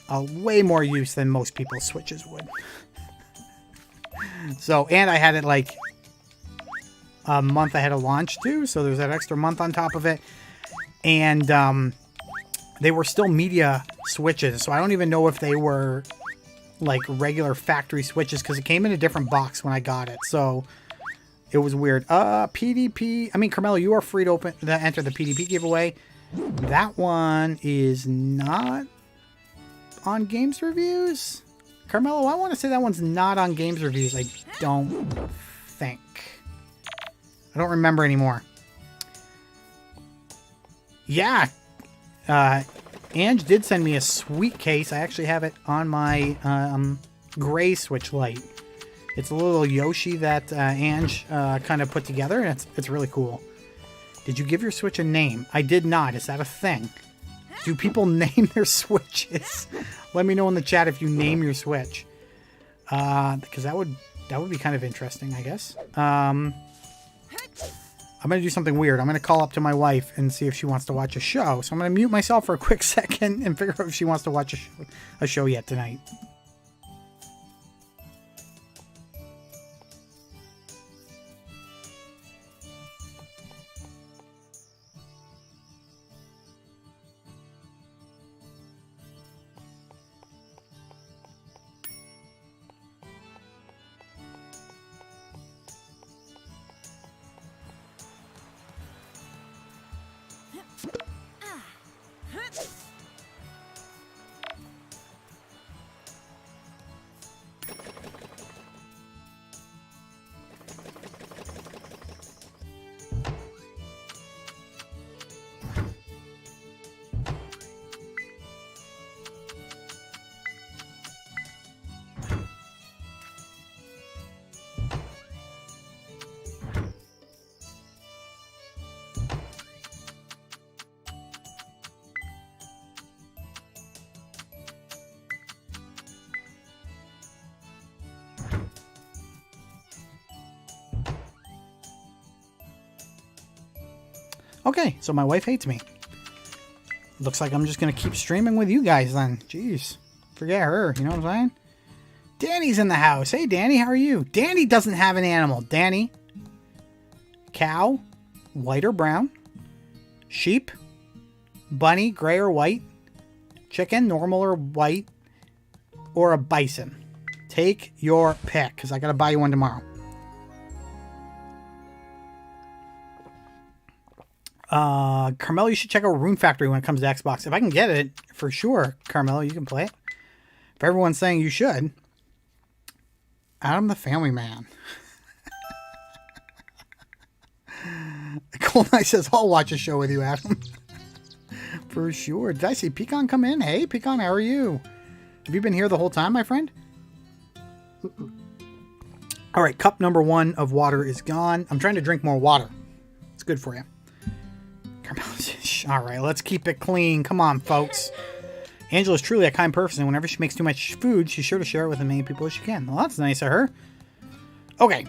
than most people's Switches would. So, and I had it like a month ahead of launch too. So there's that extra month on top of it. And they were still media Switches, so I don't even know if they were like regular factory Switches because it came in a different box when I got it, so it was weird. PDP. I mean, Carmelo, you are free to enter the PDP giveaway. That one is not on Games Reviews. Carmelo, I want to say that one's not on Games Reviews. I don't think. I don't remember anymore. Yeah. Ange did send me a sweet case. I actually have it on my gray Switch Lite. It's a little Yoshi that Ange kind of put together, and it's really cool. Did you give your Switch a name? I did not. Is that a thing? Do people name their Switches? Let me know in the chat if you name your Switch. Because that would be kind of interesting, I guess. I'm going to do something weird. I'm going to call up to my wife and see if she wants to watch a show. So I'm going to mute myself for a quick second and figure out if she wants to watch a show yet tonight. Okay, so my wife hates me. Looks like I'm just going to keep streaming with you guys then. Jeez. Forget her, you know what I'm saying? Danny's in the house. Hey, Danny, how are you? Danny doesn't have an animal. Danny. Cow. White or brown. Sheep. Bunny, gray or white. Chicken, normal or white. Or a bison. Take your pick, because I got to buy you one tomorrow. Carmelo, you should check out Rune Factory when it comes to Xbox. If I can get it, for sure, Carmelo, you can play it. If everyone's saying you should. Adam the Family Man. Cole Knight says, I'll watch a show with you, Adam. For sure. Did I see Pecan come in? Hey, Pecan, how are you? Have you been here the whole time, my friend? All right, cup number 1 of water is gone. I'm trying to drink more water. It's good for you. All right, let's keep it clean. Come on, folks. Angela's truly a kind person. Whenever she makes too much food, she's sure to share it with as many people as she can. Well, that's nice of her. Okay.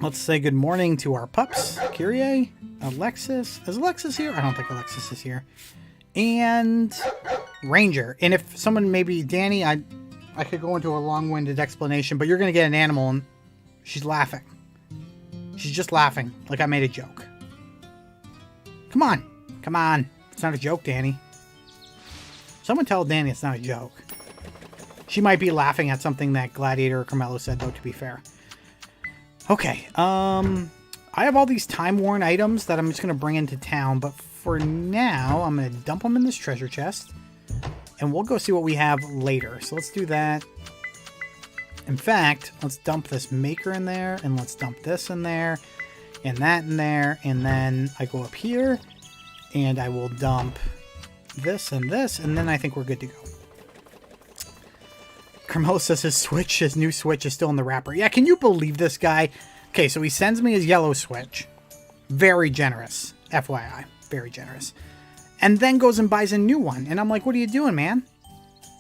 Let's say good morning to our pups. Kyrie, Alexis. Is Alexis here? I don't think Alexis is here. And Ranger. And if someone, maybe Danny, I could go into a long-winded explanation, but you're going to get an animal and she's laughing. She's just laughing like I made a joke. Come on. Come on. It's not a joke, Danny. Someone tell Danny it's not a joke. She might be laughing at something that Gladiator or Carmelo said, though, to be fair. Okay. I have all these time-worn items that I'm just going to bring into town, but for now, I'm going to dump them in this treasure chest, and we'll go see what we have later. So let's do that. In fact, let's dump this maker in there, and let's dump this in there, and that in there, and then I go up here, and I will dump this and this, and then I think we're good to go. Carmelo says his new Switch is still in the wrapper. Yeah, can you believe this guy? Okay, so he sends me his yellow Switch. Very generous, FYI. Very generous. And then goes and buys a new one. And I'm like, what are you doing, man?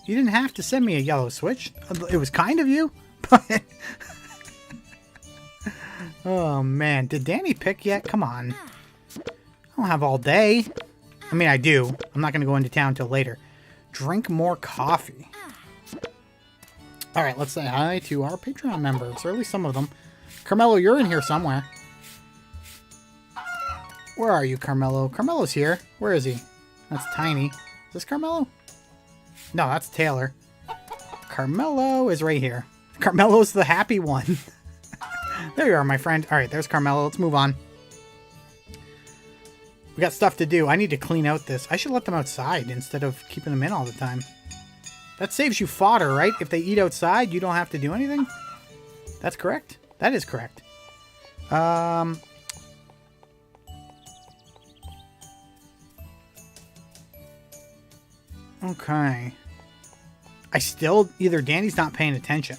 You didn't have to send me a yellow Switch. It was kind of you, but... Oh, man. Did Danny pick yet? Come on. I don't have all day. I mean, I do. I'm not going to go into town until later. Drink more coffee. All right, let's say hi to our Patreon members, or at least some of them. Carmelo, you're in here somewhere. Where are you, Carmelo? Carmelo's here. Where is he? That's Tiny. Is this Carmelo? No, that's Taylor. Carmelo is right here. Carmelo's the happy one. There you are, my friend. All right, there's Carmelo. Let's move on. We got stuff to do. I need to clean out this. I should let them outside instead of keeping them in all the time. That saves you fodder, right? If they eat outside, you don't have to do anything? That's correct? That is correct. Okay. I still... Either Danny's not paying attention,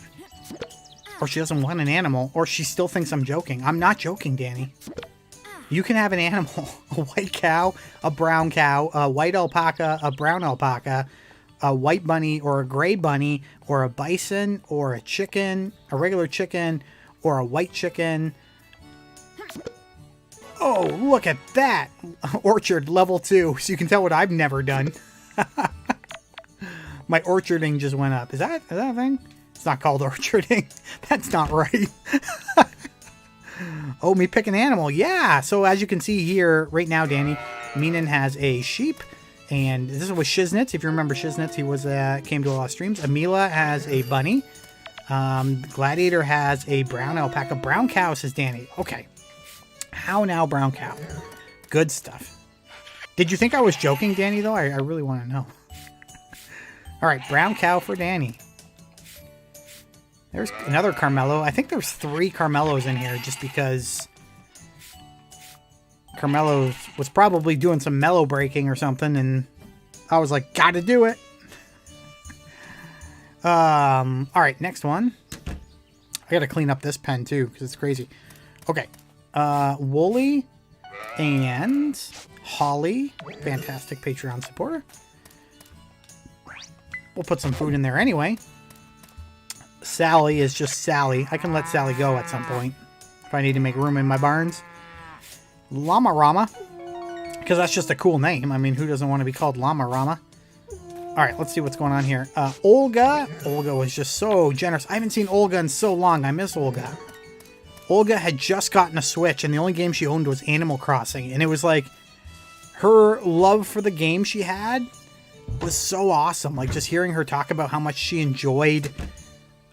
or she doesn't want an animal, or she still thinks I'm joking. I'm not joking, Danny. You can have an animal. A white cow, a brown cow, a white alpaca, a brown alpaca, a white bunny or a gray bunny, or a bison, or a chicken, a regular chicken, or a white chicken. Oh, look at that! Orchard level 2, so you can tell what I've never done. My orcharding just went up. Is that a thing? It's not called orcharding. That's not right. Oh, me pick an animal. Yeah, so as you can see here, right now, Danny, Meenan has a sheep. And this was Shiznitz. If you remember Shiznitz, he was came to a lot of streams. Amila has a bunny. Gladiator has a brown alpaca. Brown cow, says Danny. Okay. How now, brown cow? Good stuff. Did you think I was joking, Danny, though? I really want to know. All right, brown cow for Danny. There's another Carmelo. I think there's 3 Carmelos in here just because... Carmelo was probably doing some mellow breaking or something, and I was like, gotta do it. All right, next one. I gotta clean up this pen too, because it's crazy. Okay. Wooly and Holly. Fantastic Patreon supporter. We'll put some food in there anyway. Sally is just Sally. I can let Sally go at some point if I need to make room in my barns. Llama Rama. Because that's just a cool name. I mean, who doesn't want to be called Llama Rama? All right, let's see what's going on here. Olga. Olga was just so generous. I haven't seen Olga in so long. I miss Olga. Olga had just gotten a Switch, and the only game she owned was Animal Crossing. And it was like, her love for the game she had was so awesome. Like, just hearing her talk about how much she enjoyed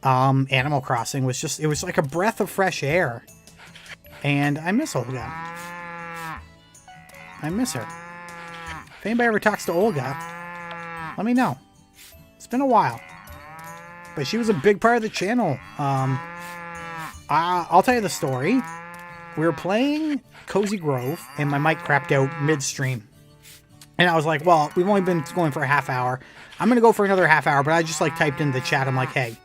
Animal Crossing was just, it was like a breath of fresh air. And I miss Olga. I miss her. If anybody ever talks to Olga, let me know. It's been a while. But she was a big part of the channel. I'll tell you the story. We were playing Cozy Grove, and my mic crapped out midstream. And I was like, well, we've only been going for a half hour. I'm going to go for another half hour, but I just like typed in the chat. I'm like, hey.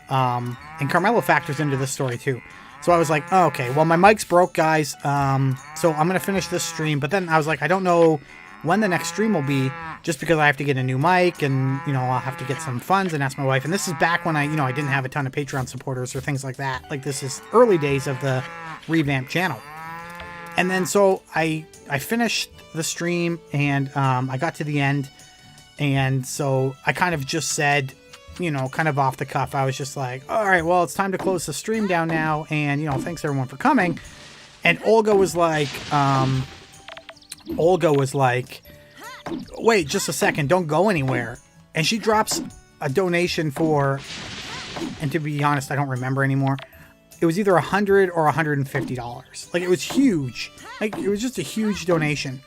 And Carmelo factors into this story too. So I was like, oh, okay, well, my mic's broke, guys. So I'm going to finish this stream. But then I was like, I don't know when the next stream will be, just because I have to get a new mic and, you know, I'll have to get some funds and ask my wife. And this is back when I didn't have a ton of Patreon supporters or things like that. Like, this is early days of the revamped channel. And then so I finished the stream, and I got to the end. And so I kind of just said, you know, kind of off the cuff, I was just like, all right, well, it's time to close the stream down now. And, you know, thanks everyone for coming. And Olga was like, wait just a second, don't go anywhere. And she drops a donation for, and to be honest, I don't remember anymore. It was either $100 or $150. Like, it was huge. Like, it was just a huge donation.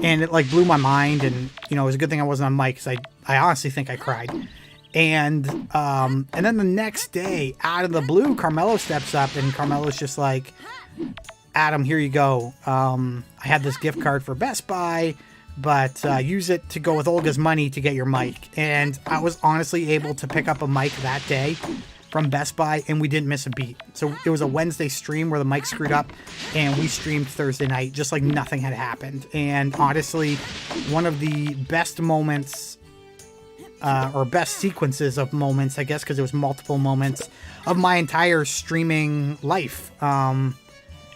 And it like blew my mind. And, you know, it was a good thing I wasn't on mic, because I honestly think I cried. And then the next day, out of the blue, Carmelo steps up, and Carmelo's just like, Adam, here you go. I had this gift card for Best Buy, but use it to go with Olga's money to get your mic. And I was honestly able to pick up a mic that day from Best Buy, and we didn't miss a beat. So it was a Wednesday stream where the mic screwed up, and we streamed Thursday night just like nothing had happened. And honestly, one of the best moments, or best sequences of moments, I guess, because it was multiple moments of my entire streaming life.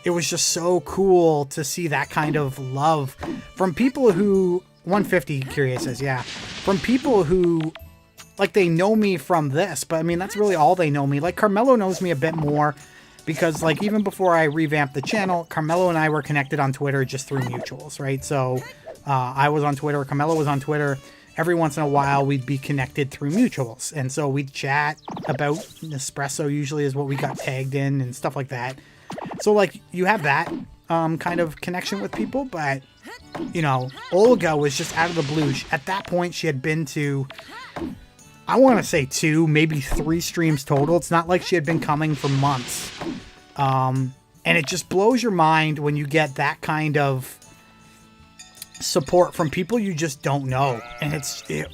It was just so cool to see that kind of love from people who, 150 Curious says, yeah, from people who, like, they know me from this, but I mean, that's really all they know me. Like, Carmelo knows me a bit more, because like, even before I revamped the channel, Carmelo and I were connected on Twitter just through mutuals, right? So I was on Twitter, Carmelo was on Twitter. Every once in a while, we'd be connected through mutuals. And so we'd chat about Nespresso, usually is what we got tagged in, and stuff like that. So, like, you have that kind of connection with people. But, you know, Olga was just out of the blue. At that point, she had been to, I want to say 2, maybe 3 streams total. It's not like she had been coming for months. And it just blows your mind when you get that kind of support from people you just don't know. And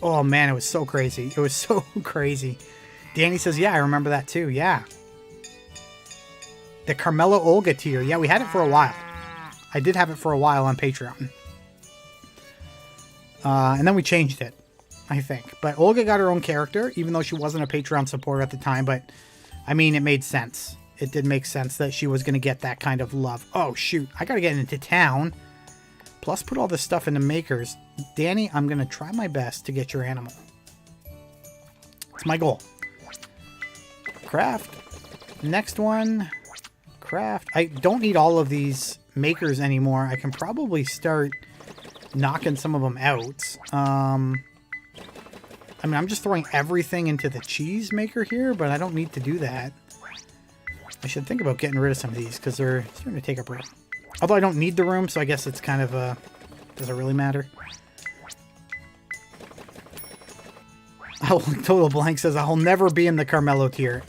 oh man, it was so crazy. It was so crazy. Danny says, yeah, I remember that too. Yeah. The Carmelo Olga tier. Yeah, we had it for a while. I did have it for a while on Patreon. And then we changed it, I think. But Olga got her own character, even though she wasn't a Patreon supporter at the time. But, I mean, it made sense. It did make sense that she was going to get that kind of love. Oh, shoot. I got to get into town. Plus, put all this stuff into makers. Danny, I'm going to try my best to get your animal. It's my goal. Craft. Next one. Craft. I don't need all of these makers anymore. I can probably start knocking some of them out. I mean, I'm just throwing everything into the cheese maker here, but I don't need to do that. I should think about getting rid of some of these, because they're starting to take up room. Although I don't need the room, so I guess it's kind of a... Does it really matter? Total Blank says, I'll never be in the Carmelo tier.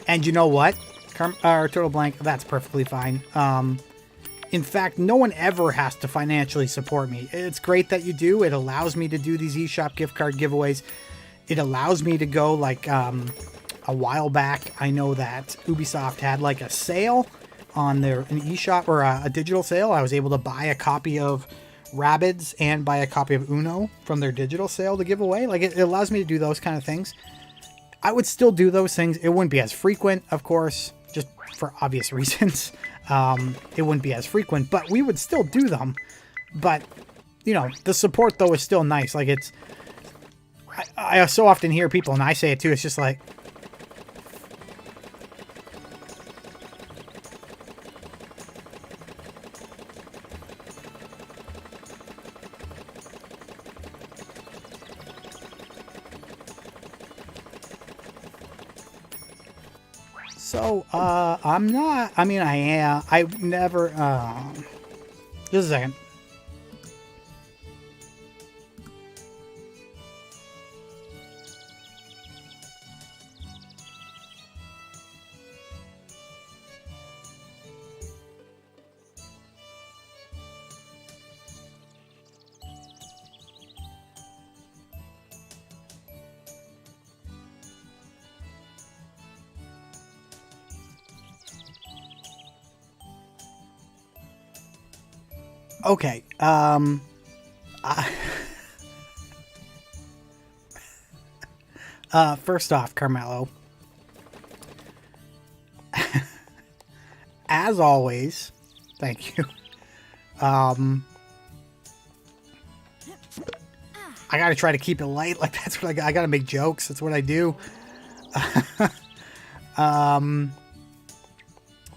And you know what? Total Blank, that's perfectly fine. In fact, no one ever has to financially support me. It's great that you do. It allows me to do these eShop gift card giveaways. It allows me to go, like, a while back, I know that Ubisoft had, like, a sale on an eShop, or a digital sale. I was able to buy a copy of Rabbids and buy a copy of Uno from their digital sale to give away. Like, it allows me to do those kind of things. I would still do those things. It wouldn't be as frequent, of course, just for obvious reasons. It wouldn't be as frequent, but we would still do them. But, you know, the support, though, is still nice. Like, it's... I so often hear people, and I say it too, it's just like... So, I'm not... I mean, I am. I never... just a second. Okay, first off, Carmelo, as always, thank you. I gotta try to keep it light. Like, that's what I gotta make jokes. That's what I do.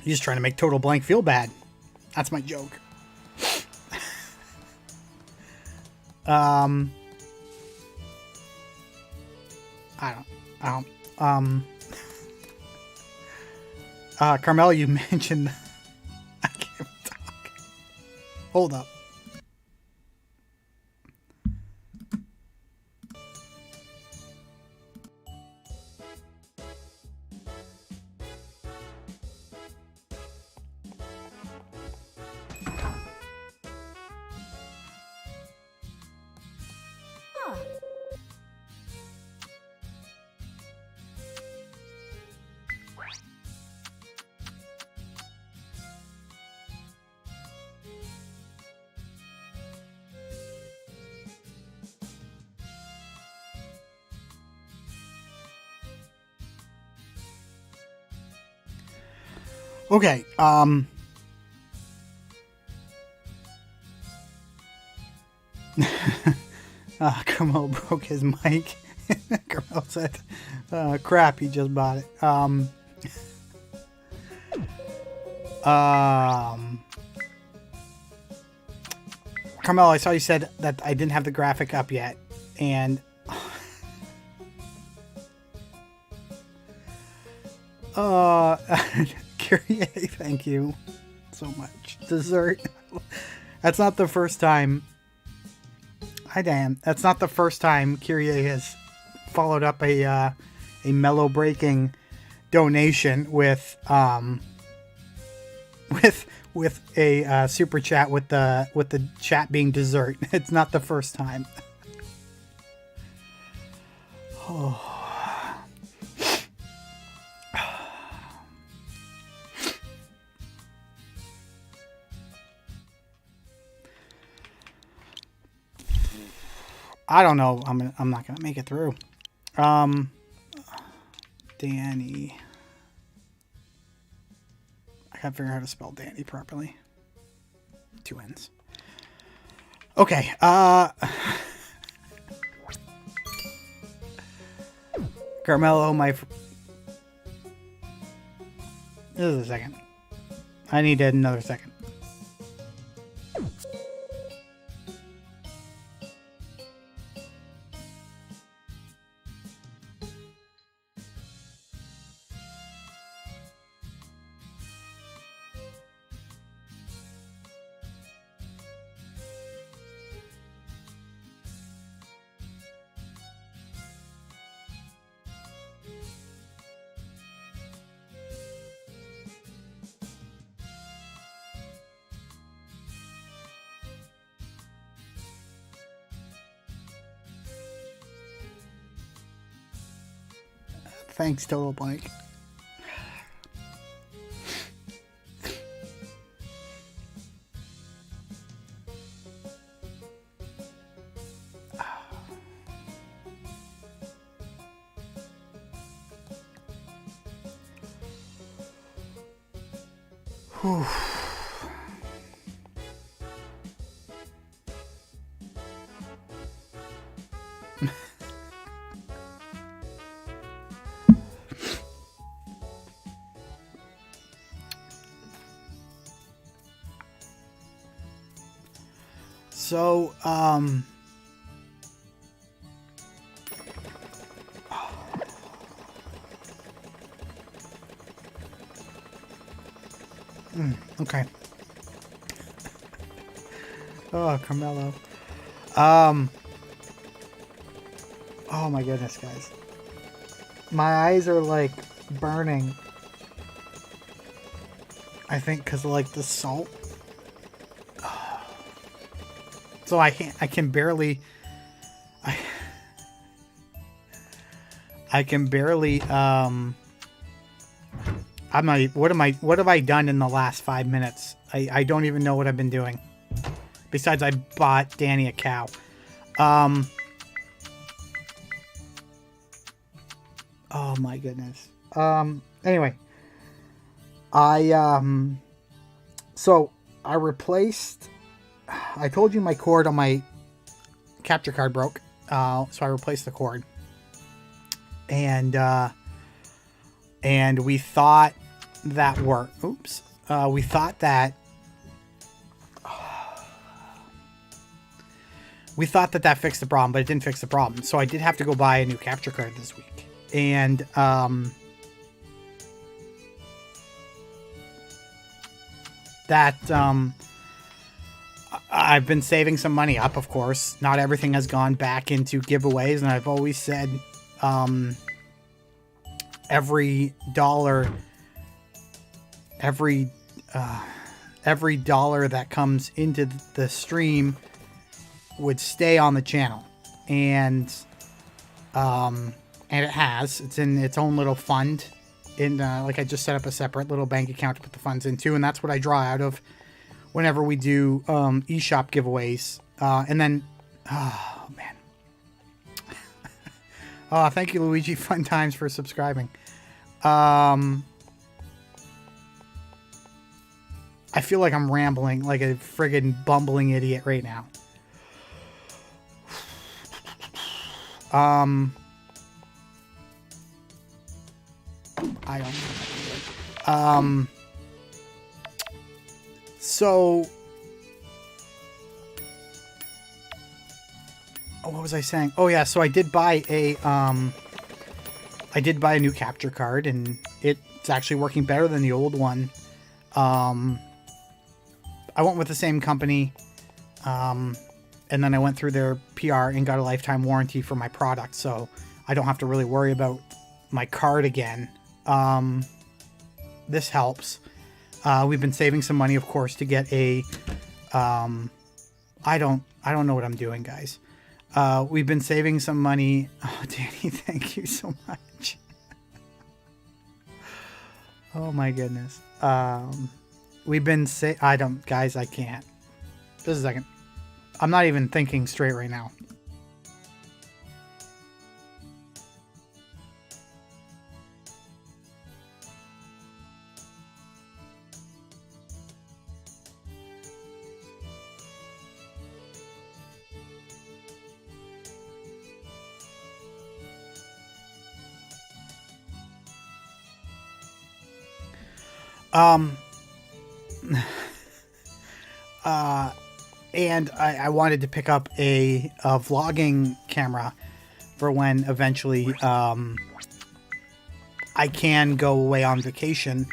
He's trying to make Total Blank feel bad. That's my joke. I don't, Carmel, you mentioned, I can't talk. Hold up. Okay, Carmel broke his mic. Carmel said, crap, he just bought it. Carmel, I saw you said that I didn't have the graphic up yet, and Kyrie, thank you so much. Dessert. That's not the first time. Hi, Dan. That's not the first time Kyrie has followed up a mellow breaking donation with a super chat with the chat being dessert. It's not the first time. Oh. I don't know. I'm not gonna make it through. Danny. I gotta figure out how to spell Danny properly. 2 N's. Okay. Carmelo, this is a second. I need another second. Thanks, Total Blank. So, okay. Oh, Carmelo. Oh my goodness, guys. My eyes are like burning. I think because of like the salt. So I can barely I'm not, what have I done in the last 5 minutes? I don't even know what I've been doing. Besides I bought Danny a cow. Oh my goodness. Anyway, so I replaced, I told you my cord on my capture card broke. So I replaced the cord. And we thought that worked. Oops. We thought that fixed the problem, but it didn't fix the problem. So I did have to go buy a new capture card this week. And I've been saving some money up, of course. Not everything has gone back into giveaways, and I've always said every dollar that comes into the stream would stay on the channel, and it has. It's in its own little fund. Like I just set up a separate little bank account to put the funds into, and that's what I draw out of whenever we do eShop giveaways. And then, oh man, oh, thank you, Luigi Fun Times, for subscribing. I feel like I'm rambling like a friggin' bumbling idiot right now. I don't know. So, what was I saying? Oh yeah, so I did buy a new capture card, and it's actually working better than the old one. I went with the same company, and then I went through their PR and got a lifetime warranty for my product, so I don't have to really worry about my card again. This helps. We've been saving some money, of course, to get a, I don't know what I'm doing, guys. We've been saving some money. Oh, Danny, thank you so much. Oh my goodness. We've been guys, I can't. Just a second. I'm not even thinking straight right now. And I wanted to pick up a vlogging camera for when eventually I can go away on vacation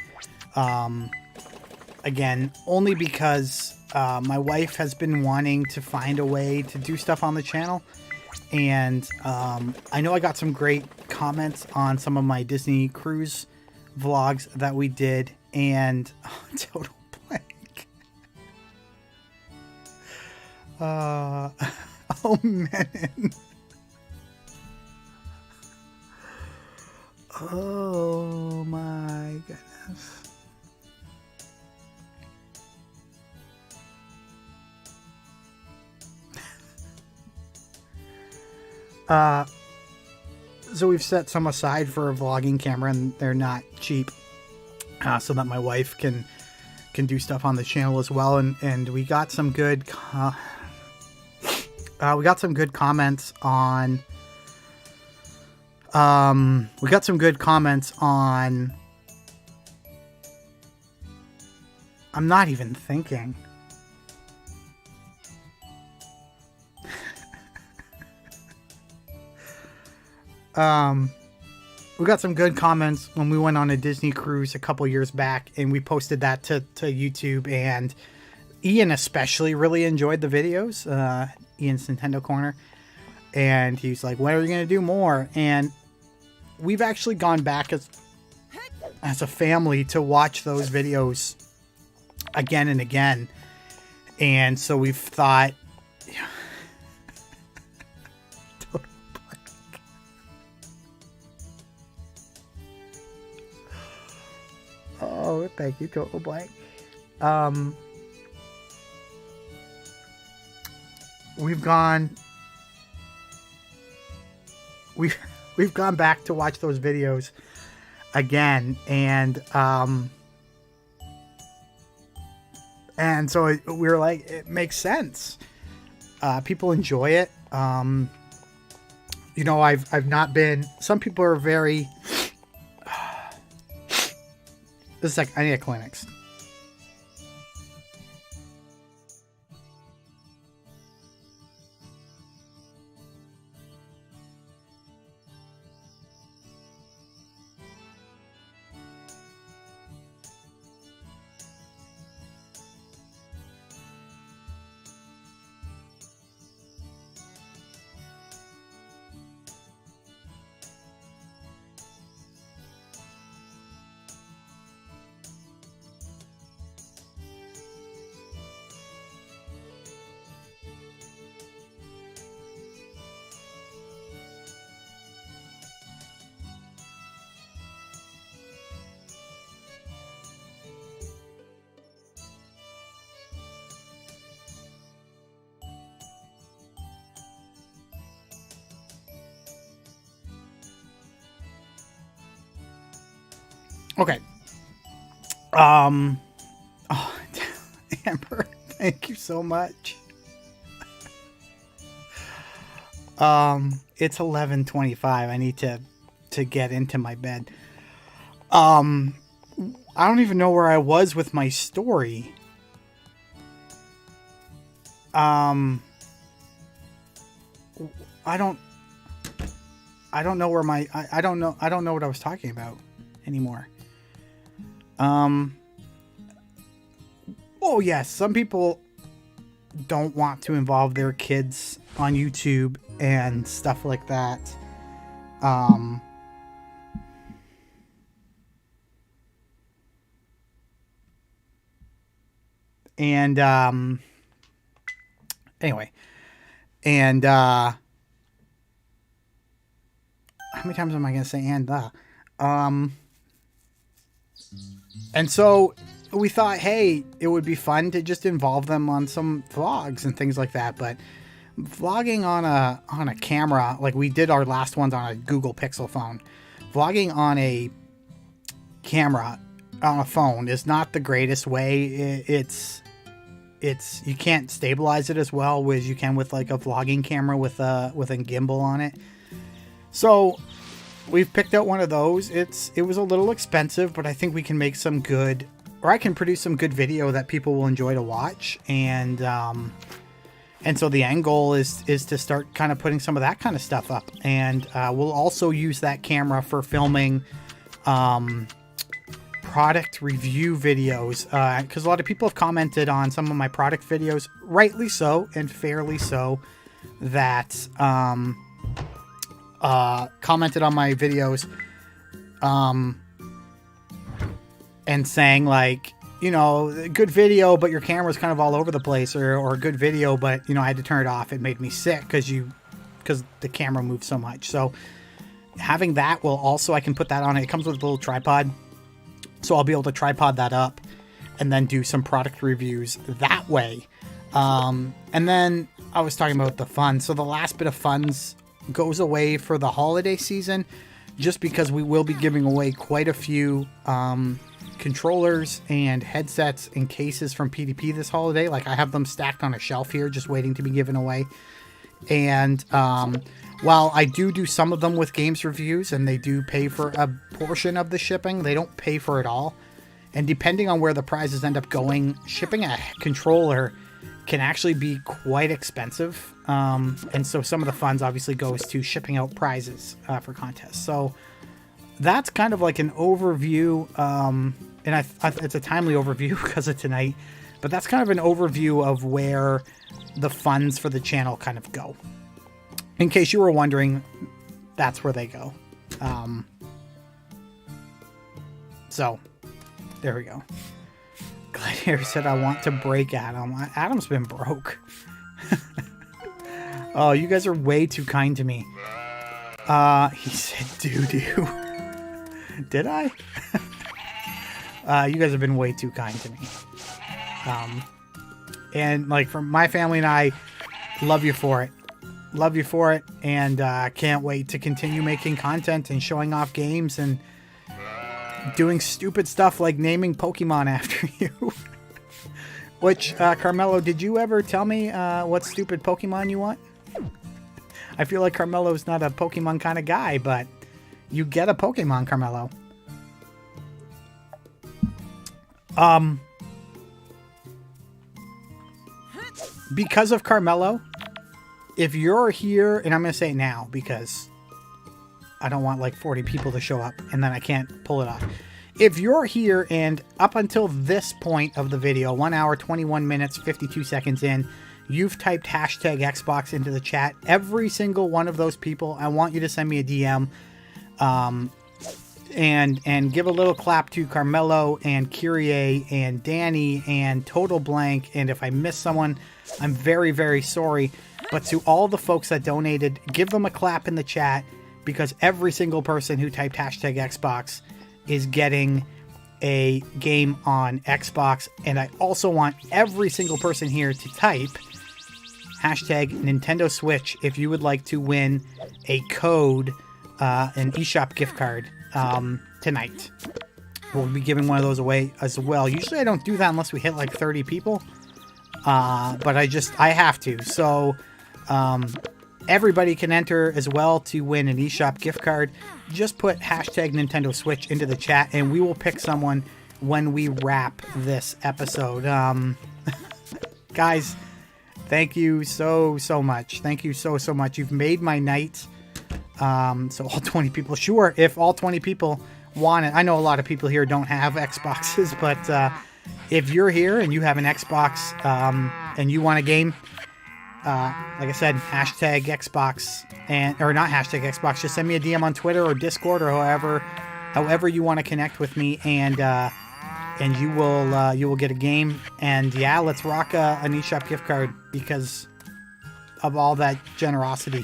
again, only because my wife has been wanting to find a way to do stuff on the channel, and I know I got some great comments on some of my Disney cruise vlogs that we did, and total blank. Oh man. Oh my goodness. So we've set some aside for a vlogging camera, and they're not cheap, so that my wife can do stuff on the channel as well. And we got some good comments on I'm not even thinking. we got some good comments when we went on a Disney cruise a couple years back, and we posted that to YouTube, and Ian especially really enjoyed the videos, Ian's Nintendo Corner, and he's like, when are you going to do more? And we've actually gone back as a family to watch those videos again and again, and so we've thought, oh, thank you, Total Blank. We've gone back to watch those videos again, and so we were like, it makes sense. People enjoy it. You know, I've not been. Some people are very. This is like, I need a Kleenex. Okay. Oh, Amber, thank you so much. It's 11:25. I need to get into my bed. I don't even know where I was with my story. I don't know where my I don't know what I was talking about anymore. Oh yes, some people don't want to involve their kids on YouTube and stuff like that. Anyway, and how many times am I going to say and so we thought, hey, it would be fun to just involve them on some vlogs and things like that. But vlogging on a camera, like we did our last ones on a Google Pixel phone, vlogging on a camera on a phone is not the greatest way. It's you can't stabilize it as well as you can with like a vlogging camera with a gimbal on it. So we've picked out one of those. It was a little expensive, but I think we can make some good, or I can produce some good video that people will enjoy to watch. And so the end goal is to start kind of putting some of that kind of stuff up. And we'll also use that camera for filming product review videos, because a lot of people have commented on some of my product videos, rightly so and fairly so, that commented on my videos and saying like, you know, good video, but your camera's kind of all over the place, or a good video, but you know, I had to turn it off. It made me sick because the camera moves so much. So having that will also, I can put that on it. It comes with a little tripod, so I'll be able to tripod that up and then do some product reviews that way. And then I was talking about the fun. So the last bit of funds goes away for the holiday season, just because we will be giving away quite a few controllers and headsets and cases from PDP this holiday. Like I have them stacked on a shelf here just waiting to be given away. And while I do some of them with games reviews and they do pay for a portion of the shipping, they don't pay for it all. And depending on where the prizes end up going, shipping a controller can actually be quite expensive. And so some of the funds obviously goes to shipping out prizes for contests. So that's kind of like an overview. And it's a timely overview because of tonight. But that's kind of an overview of where the funds for the channel kind of go. In case you were wondering, that's where they go. So, there we go. Gladiator said, I want to break Adam. Adam's been broke. Oh, you guys are way too kind to me. He said doo-doo. Did I? You guys have been way too kind to me. And, like, from my family and I, love you for it. Love you for it. And can't wait to continue making content and showing off games and doing stupid stuff like naming Pokemon after you. Which, Carmelo, did you ever tell me what stupid Pokemon you want? I feel like Carmelo's not a Pokemon kind of guy, but you get a Pokemon, Carmelo. Because of Carmelo, if you're here, and I'm going to say it now because I don't want like 40 people to show up and then I can't pull it off. If you're here and up until this point of the video, 1 hour, 21 minutes, 52 seconds in, you've typed hashtag Xbox into the chat, every single one of those people, I want you to send me a DM and give a little clap to Carmelo and Kyrie and Danny and Total Blank. And if I miss someone, I'm very, very sorry. But to all the folks that donated, give them a clap in the chat because every single person who typed hashtag Xbox is getting a game on Xbox. And I also want every single person here to type hashtag Nintendo Switch if you would like to win a code, an eShop gift card tonight. We'll be giving one of those away as well. Usually I don't do that unless we hit like 30 people. But I have to. So everybody can enter as well to win an eShop gift card. Just put hashtag Nintendo Switch into the chat and we will pick someone when we wrap this episode. Guys, thank you so much. Thank you so much. You've made my night. So all 20 people, sure, if all 20 people want it. I know a lot of people here don't have Xboxes, but if you're here and you have an Xbox and you want a game, like I said, hashtag Xbox, or not hashtag Xbox, just send me a DM on Twitter or Discord or however you want to connect with me, and you will get a game. And yeah, let's rock an eShop gift card because of all that generosity.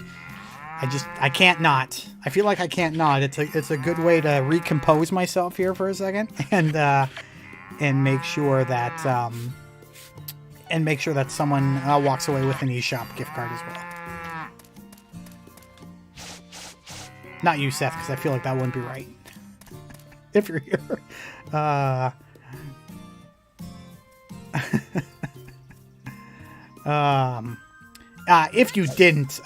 I can't not. I feel like I can't not. It's a good way to recompose myself here for a second and make sure that someone walks away with an eShop gift card as well. Not you, Seth, because I feel like that wouldn't be right. If you're here. If you didn't,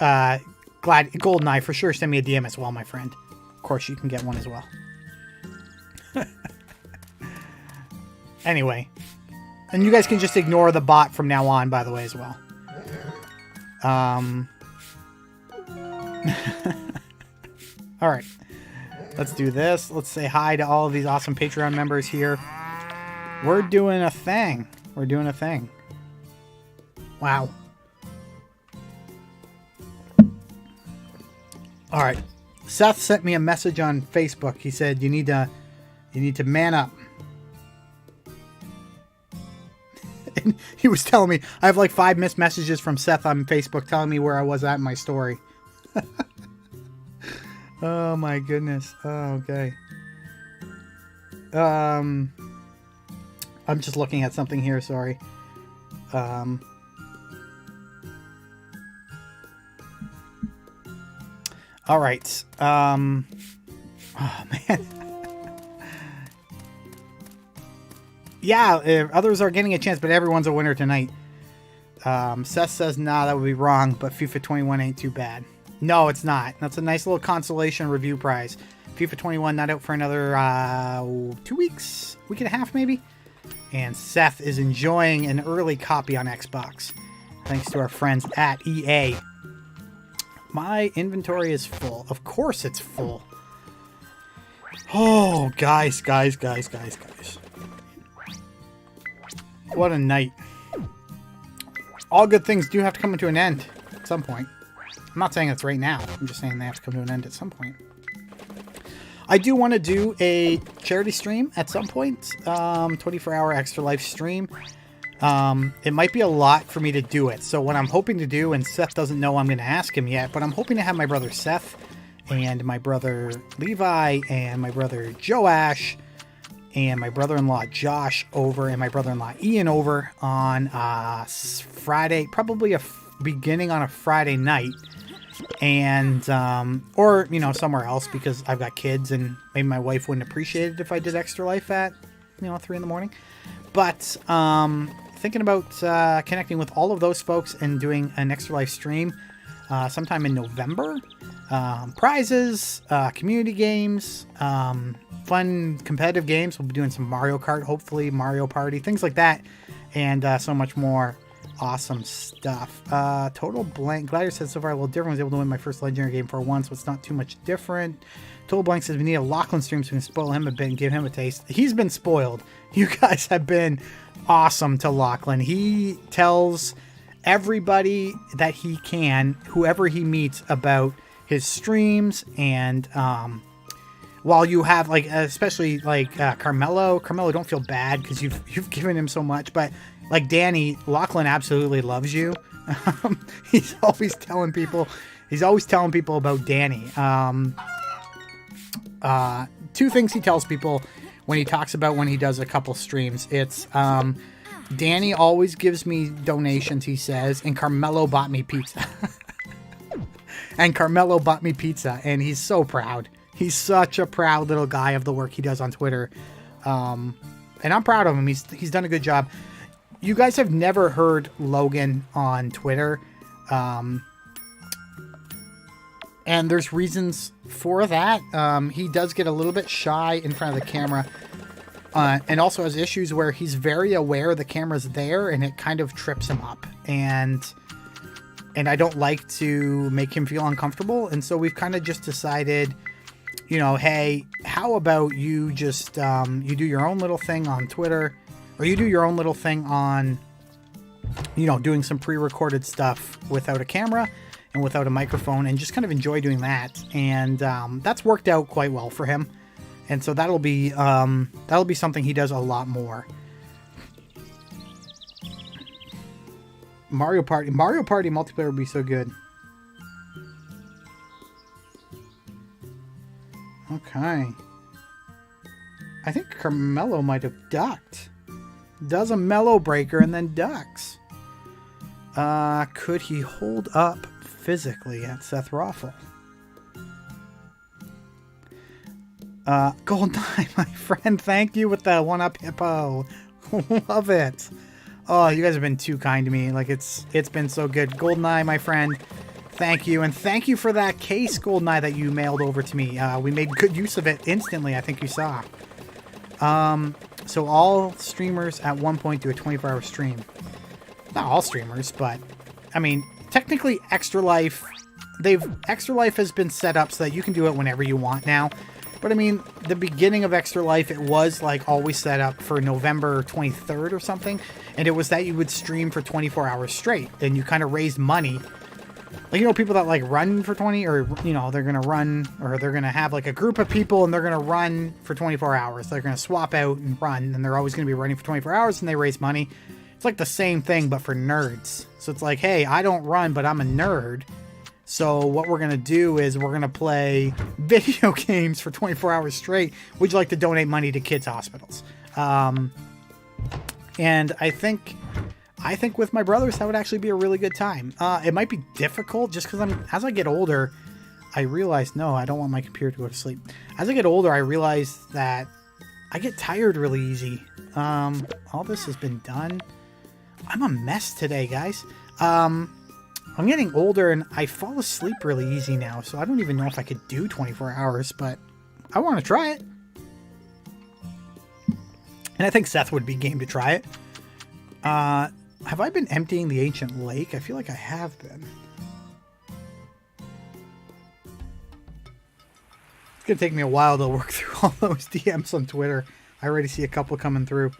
GoldenEye, for sure, send me a DM as well, my friend. Of course, you can get one as well. Anyway. And you guys can just ignore the bot from now on, by the way, as well. Alright. Let's do this. Let's say hi to all of these awesome Patreon members here. We're doing a thing. We're doing a thing. Wow. Alright. Seth sent me a message on Facebook. He said, you need to man up. And he was telling me, I have like 5 missed messages from Seth on Facebook telling me where I was at in my story. Oh my goodness. Oh, okay. I'm just looking at something here, sorry. All right. Oh man. Yeah, others are getting a chance, but everyone's a winner tonight. Seth says, nah, that would be wrong, but FIFA 21 ain't too bad. No, it's not. That's a nice little consolation review prize. FIFA 21 not out for another 2 weeks, week and a half maybe. And Seth is enjoying an early copy on Xbox. thanks to our friends at EA. My inventory is full. Of course it's full. Oh, guys. What a night. All good things do have to come to an end at some point. I'm not saying it's right now. I'm just saying they have to come to an end at some point. I do want to do a charity stream at some point. 24-hour Extra Life stream. It might be a lot for me to do it. So what I'm hoping to do, and Seth doesn't know I'm going to ask him yet, but I'm hoping to have my brother Seth and my brother Levi and my brother Joash and my brother-in-law Josh over and my brother-in-law Ian over on Friday, probably beginning on a Friday night. And or you know, somewhere else, because I've got kids and maybe my wife wouldn't appreciate it if I did Extra Life at 3 in the morning. But thinking about connecting with all of those folks and doing an Extra Life stream sometime in November. Prizes, community games, fun competitive games. We'll be doing some Mario Kart, hopefully Mario Party, things like that, and so much more awesome stuff. Total Blank Glider says, so far a little different. I was able to win my first legendary game for once, so it's not too much different. Total Blank says we need a Lachlan stream so we can spoil him a bit and give him a taste. He's been spoiled. You guys have been awesome to Lachlan. He tells everybody that he can, whoever he meets, about his streams. And while you have, like, especially like Carmelo, don't feel bad because you've given him so much, but like Danny, Lachlan absolutely loves you. He's always telling people about Danny. Two things he tells people when he talks about when he does a couple streams. It's Danny always gives me donations, he says, and Carmelo bought me pizza. And he's so proud. He's such a proud little guy of the work he does on Twitter. And I'm proud of him. He's done a good job. You guys have never heard Logan on Twitter. And there's reasons for that. He does get a little bit shy in front of the camera. And also has issues where he's very aware the camera's there and it kind of trips him up. And I don't like to make him feel uncomfortable. And so we've kind of just decided, hey, how about you just, you do your own little thing on Twitter, or you do your own little thing on, doing some pre-recorded stuff without a camera and without a microphone, and just kind of enjoy doing that. And that's worked out quite well for him. And so that'll be something he does a lot more. Mario Party multiplayer would be so good. Okay. I think Carmelo might have ducked. Does a mellow breaker and then ducks. Could he hold up physically at Seth Roffel? Goldeneye, my friend, thank you with the 1-up hippo. Love it. Oh, you guys have been too kind to me. Like, it's been so good. Goldeneye, my friend, thank you. And thank you for that case, Goldeneye, that you mailed over to me. We made good use of it instantly, I think you saw. So all streamers at one point do a 24-hour stream. Not all streamers, but, I mean, technically Extra Life has been set up so that you can do it whenever you want now. But I mean, the beginning of Extra Life, it was like always set up for November 23rd or something. And it was that you would stream for 24 hours straight. And you kind of raised money. Like, people that like run for 20, or, they're going to run, or they're going to have like a group of people and they're going to run for 24 hours. They're going to swap out and run, and they're always going to be running for 24 hours, and they raise money. It's like the same thing, but for nerds. So it's like, hey, I don't run, but I'm a nerd. So what we're going to do is we're going to play video games for 24 hours straight. Would you like to donate money to kids' hospitals? And I think with my brothers, that would actually be a really good time. It might be difficult just because as I get older, I realize, no, I don't want my computer to go to sleep. As I get older, I realize that I get tired really easy. All this has been done. I'm a mess today, guys. I'm getting older and I fall asleep really easy now, so I don't even know if I could do 24 hours, but I want to try it. And I think Seth would be game to try it. Have I been emptying the ancient lake? I feel like I have been. It's going to take me a while to work through all those DMs on Twitter. I already see a couple coming through.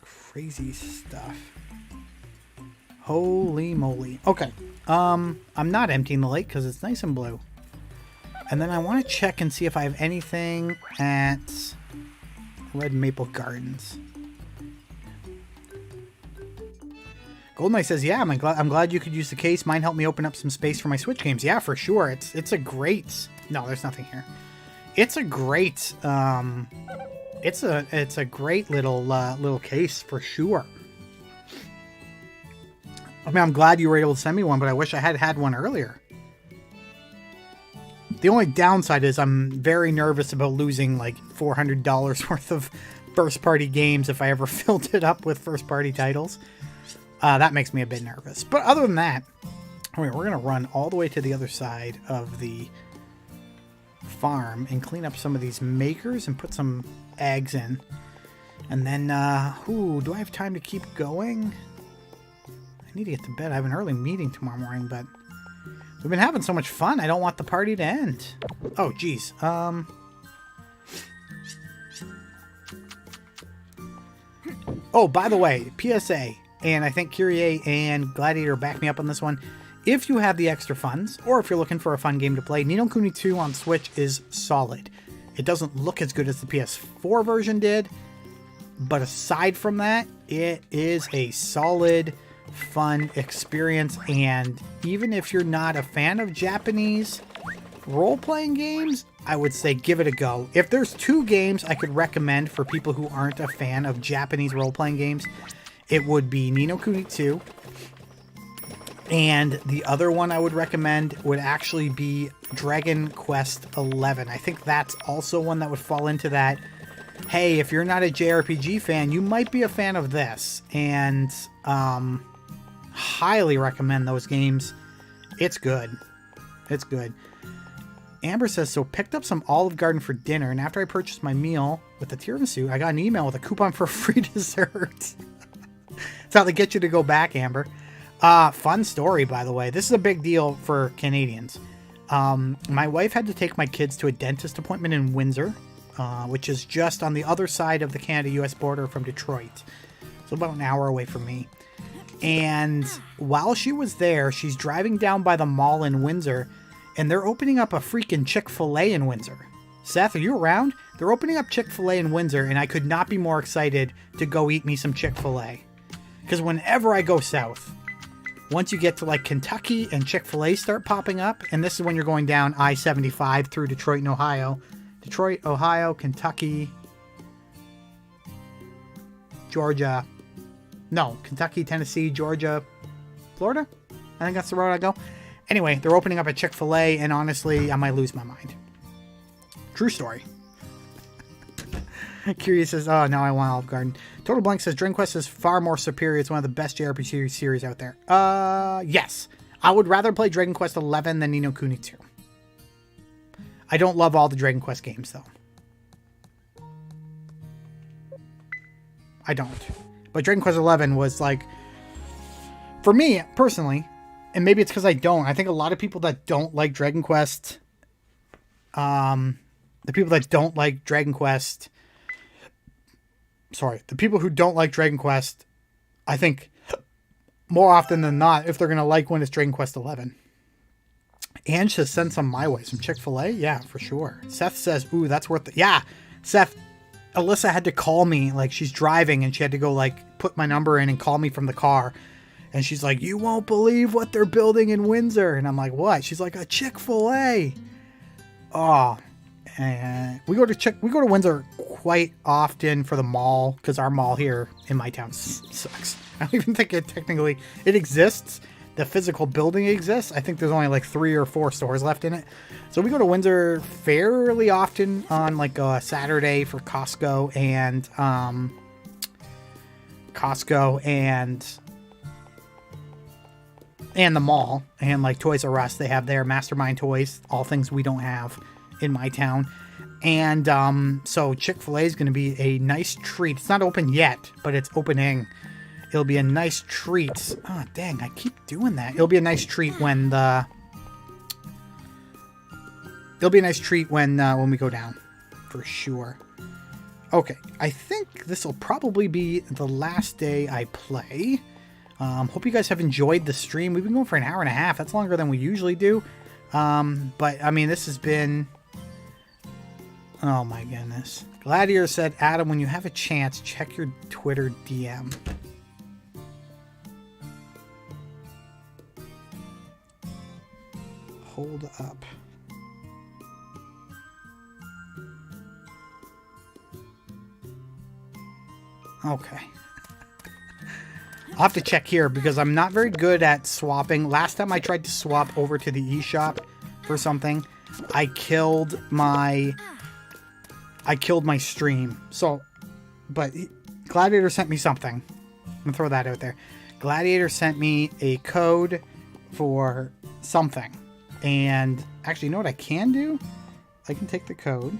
Crazy stuff. Holy moly. Okay. I'm not emptying the lake because it's nice and blue. And then I want to check and see if I have anything at Red Maple Gardens. Golden Knight says, yeah, I'm glad you could use the case. Mine helped me open up some space for my Switch games. Yeah, for sure. It's a great... No, there's nothing here. It's a great... It's a great little case for sure. I mean, I'm glad you were able to send me one, but I wish I had had one earlier. The only downside is I'm very nervous about losing like $400 worth of first-party games if I ever filled it up with first-party titles. That makes me a bit nervous. But other than that, we're going to run all the way to the other side of the farm and clean up some of these makers and put some eggs in. And then, do I have time to keep going? I need to get to bed. I have an early meeting tomorrow morning, but we've been having so much fun. I don't want the party to end. Oh, geez. Oh, by the way, PSA, and I think Kyrie and Gladiator back me up on this one. If you have the extra funds, or if you're looking for a fun game to play, Ni no Kuni 2 on Switch is solid. It doesn't look as good as the PS4 version did, but aside from that, it is a solid, fun experience. And even if you're not a fan of Japanese role-playing games, I would say give it a go. If there's two games I could recommend for people who aren't a fan of Japanese role-playing games, it would be Ni no Kuni 2. And the other one I would recommend would actually be Dragon Quest XI. I think that's also one that would fall into that, hey, if you're not a JRPG fan, you might be a fan of this. And highly recommend those games. It's good. It's good. Amber says, so picked up some Olive Garden for dinner, and after I purchased my meal with the tiramisu, I got an email with a coupon for free dessert. That's how they get you to go back, Amber. Fun story, by the way. This is a big deal for Canadians. My wife had to take my kids to a dentist appointment in Windsor, which is just on the other side of the Canada-US border from Detroit. So about an hour away from me. And while she was there, she's driving down by the mall in Windsor, and they're opening up a freaking Chick-fil-A in Windsor. Seth, are you around? They're opening up Chick-fil-A in Windsor, and I could not be more excited to go eat me some Chick-fil-A. Because whenever I go south, once you get to like Kentucky and Chick-fil-A start popping up, and this is when you're going down I-75 through Detroit and Ohio. Detroit, Ohio, Kentucky, Georgia. No, Kentucky, Tennessee, Georgia, Florida? I think that's the road I go. Anyway, they're opening up a Chick-fil-A, and honestly, I might lose my mind. True story. Curious says, oh, now I want Olive Garden. Total Blank says, Dragon Quest is far more superior. It's one of the best JRPG series out there. Yes. I would rather play Dragon Quest XI than Ni no Kuni 2. I don't love all the Dragon Quest games, though. I don't. But Dragon Quest XI was like, for me, personally, and maybe it's because I don't, I think a lot of people that don't like Dragon Quest, the people who don't like Dragon Quest, I think more often than not, if they're going to like one, it's Dragon Quest XI. Ange says, send some my way. Some Chick-fil-A? Yeah, for sure. Seth says, ooh, that's worth it. Yeah, Seth, Alyssa had to call me. Like, she's driving, and she had to go, like, put my number in and call me from the car. And she's like, you won't believe what they're building in Windsor. And I'm like, what? She's like, a Chick-fil-A. Oh, and we go to Windsor quite often for the mall, because our mall here in my town sucks. I don't even think it exists. The physical building exists. I think there's only like 3 or 4 stores left in it. So we go to Windsor fairly often on like a Saturday for Costco and the mall, and like Toys R Us. They have their Mastermind toys, all things we don't have. in my town. And so Chick-fil-A is going to be a nice treat. It's not open yet, but it's opening. It'll be a nice treat. Oh, dang, I keep doing that. It'll be a nice treat when the... It'll be a nice treat when we go down, for sure. Okay, I think this will probably be the last day I play. Hope you guys have enjoyed the stream. We've been going for an hour and a half. That's longer than we usually do. But, I mean, this has been... Oh, my goodness. Gladiator said, Adam, when you have a chance, check your Twitter DM. Hold up. Okay. I'll have to check here because I'm not very good at swapping. Last time I tried to swap over to the eShop for something, I killed my stream. So, but Gladiator sent me something. I'm gonna throw that out there. Gladiator sent me a code for something. And actually, you know what I can do? I can take the code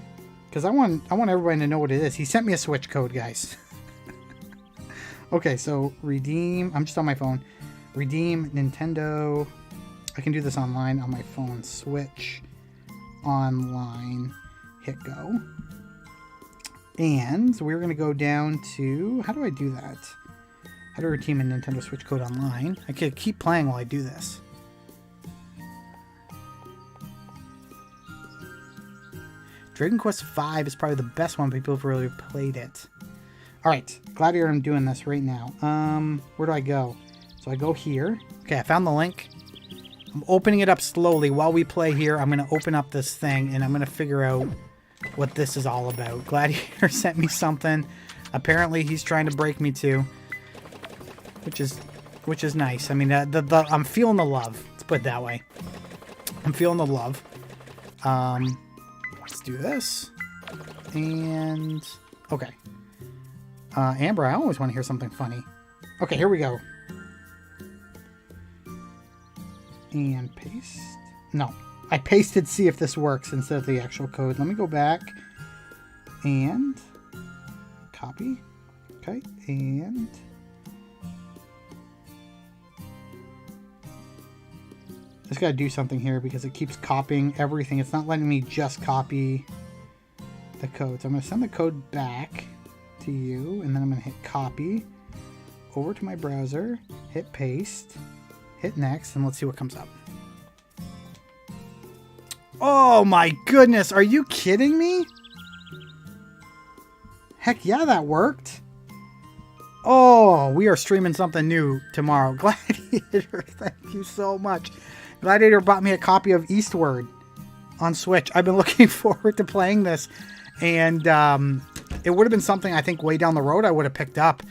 because I want everybody to know what it is. He sent me a Switch code, guys. Okay, so redeem. I'm just on my phone. Redeem Nintendo. I can do this online on my phone. Switch online. Hit go. And we're going to go down to... How do I do that? How do I redeem a Nintendo Switch code online? I could keep playing while I do this. Dragon Quest V is probably the best one. People have really played it. Alright, Gladiator, I'm doing this right now. Where do I go? So I go here. Okay, I found the link. I'm opening it up slowly. While we play here, I'm going to open up this thing, and I'm going to figure out what this is all about. Gladiator sent me something. Apparently, he's trying to break me too. Which is nice. I mean, I'm feeling the love. Let's put it that way. I'm feeling the love. Let's do this. And... Okay. Amber, I always want to hear something funny. Okay, here we go. And paste. No, I pasted see if this works instead of the actual code. Let me go back and copy. Okay, and I just gotta do something here because it keeps copying everything. It's not letting me just copy the code. So I'm gonna send the code back to you, and then I'm going to hit copy over to my browser, hit paste, hit next, and let's see what comes up. Oh my goodness, are you kidding me? Heck yeah, that worked. Oh, we are streaming something new tomorrow. Gladiator, thank you so much. Gladiator bought me a copy of Eastward on Switch. I've been looking forward to playing this, and it would have been something I think way down the road I would have picked up,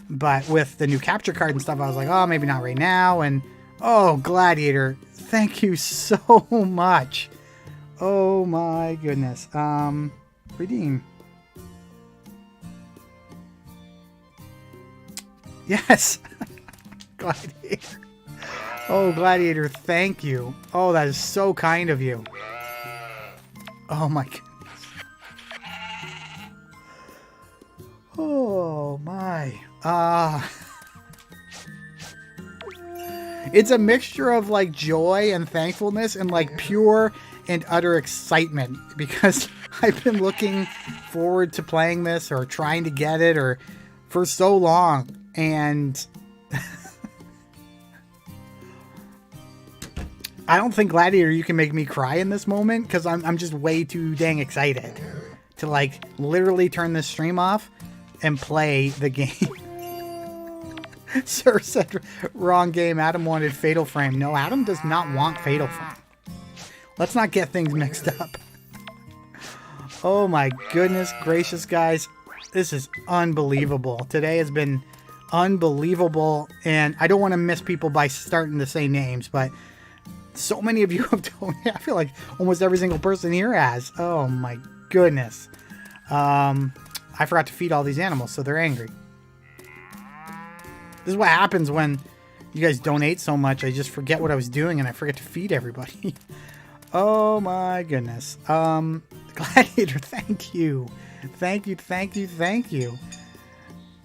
but with the new capture card and stuff, I was like, oh, maybe not right now. And oh, Gladiator, thank you so much. Oh my goodness. Redeem. Yes. Gladiator. Oh, Gladiator, thank you. Oh, that is so kind of you. Oh my goodness. Oh my. It's a mixture of like joy and thankfulness and like pure and utter excitement because I've been looking forward to playing this or trying to get it or for so long, and I don't think, Gladiator, you can make me cry in this moment because I'm just way too dang excited to like literally turn this stream off and play the game. Sir said wrong game. Adam wanted Fatal Frame. No, Adam does not want Fatal Frame. Let's not get things mixed up. Oh my goodness gracious, guys. This is unbelievable. Today has been unbelievable, and I don't want to miss people by starting to say names, but so many of you have told me. I feel like almost every single person here has. Oh my goodness. I forgot to feed all these animals, so they're angry. This is what happens when you guys donate so much. I just forget what I was doing and I forget to feed everybody. Oh my goodness. Gladiator, thank you. Thank you, thank you, thank you.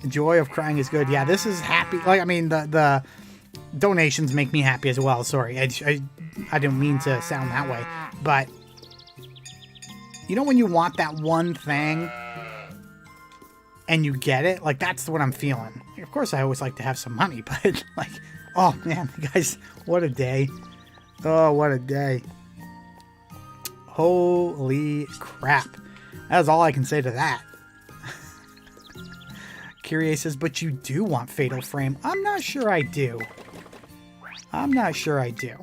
Joy of crying is good. Yeah, this is happy. Like, I mean, the donations make me happy as well. Sorry, I didn't mean to sound that way. But, you know when you want that one thing and you get it? Like, that's what I'm feeling. Of course, I always like to have some money, but, like, oh, man, guys, what a day. Oh, what a day. Holy crap. That's all I can say to that. Kyrie says, but you do want Fatal Frame. I'm not sure I do. I'm not sure I do.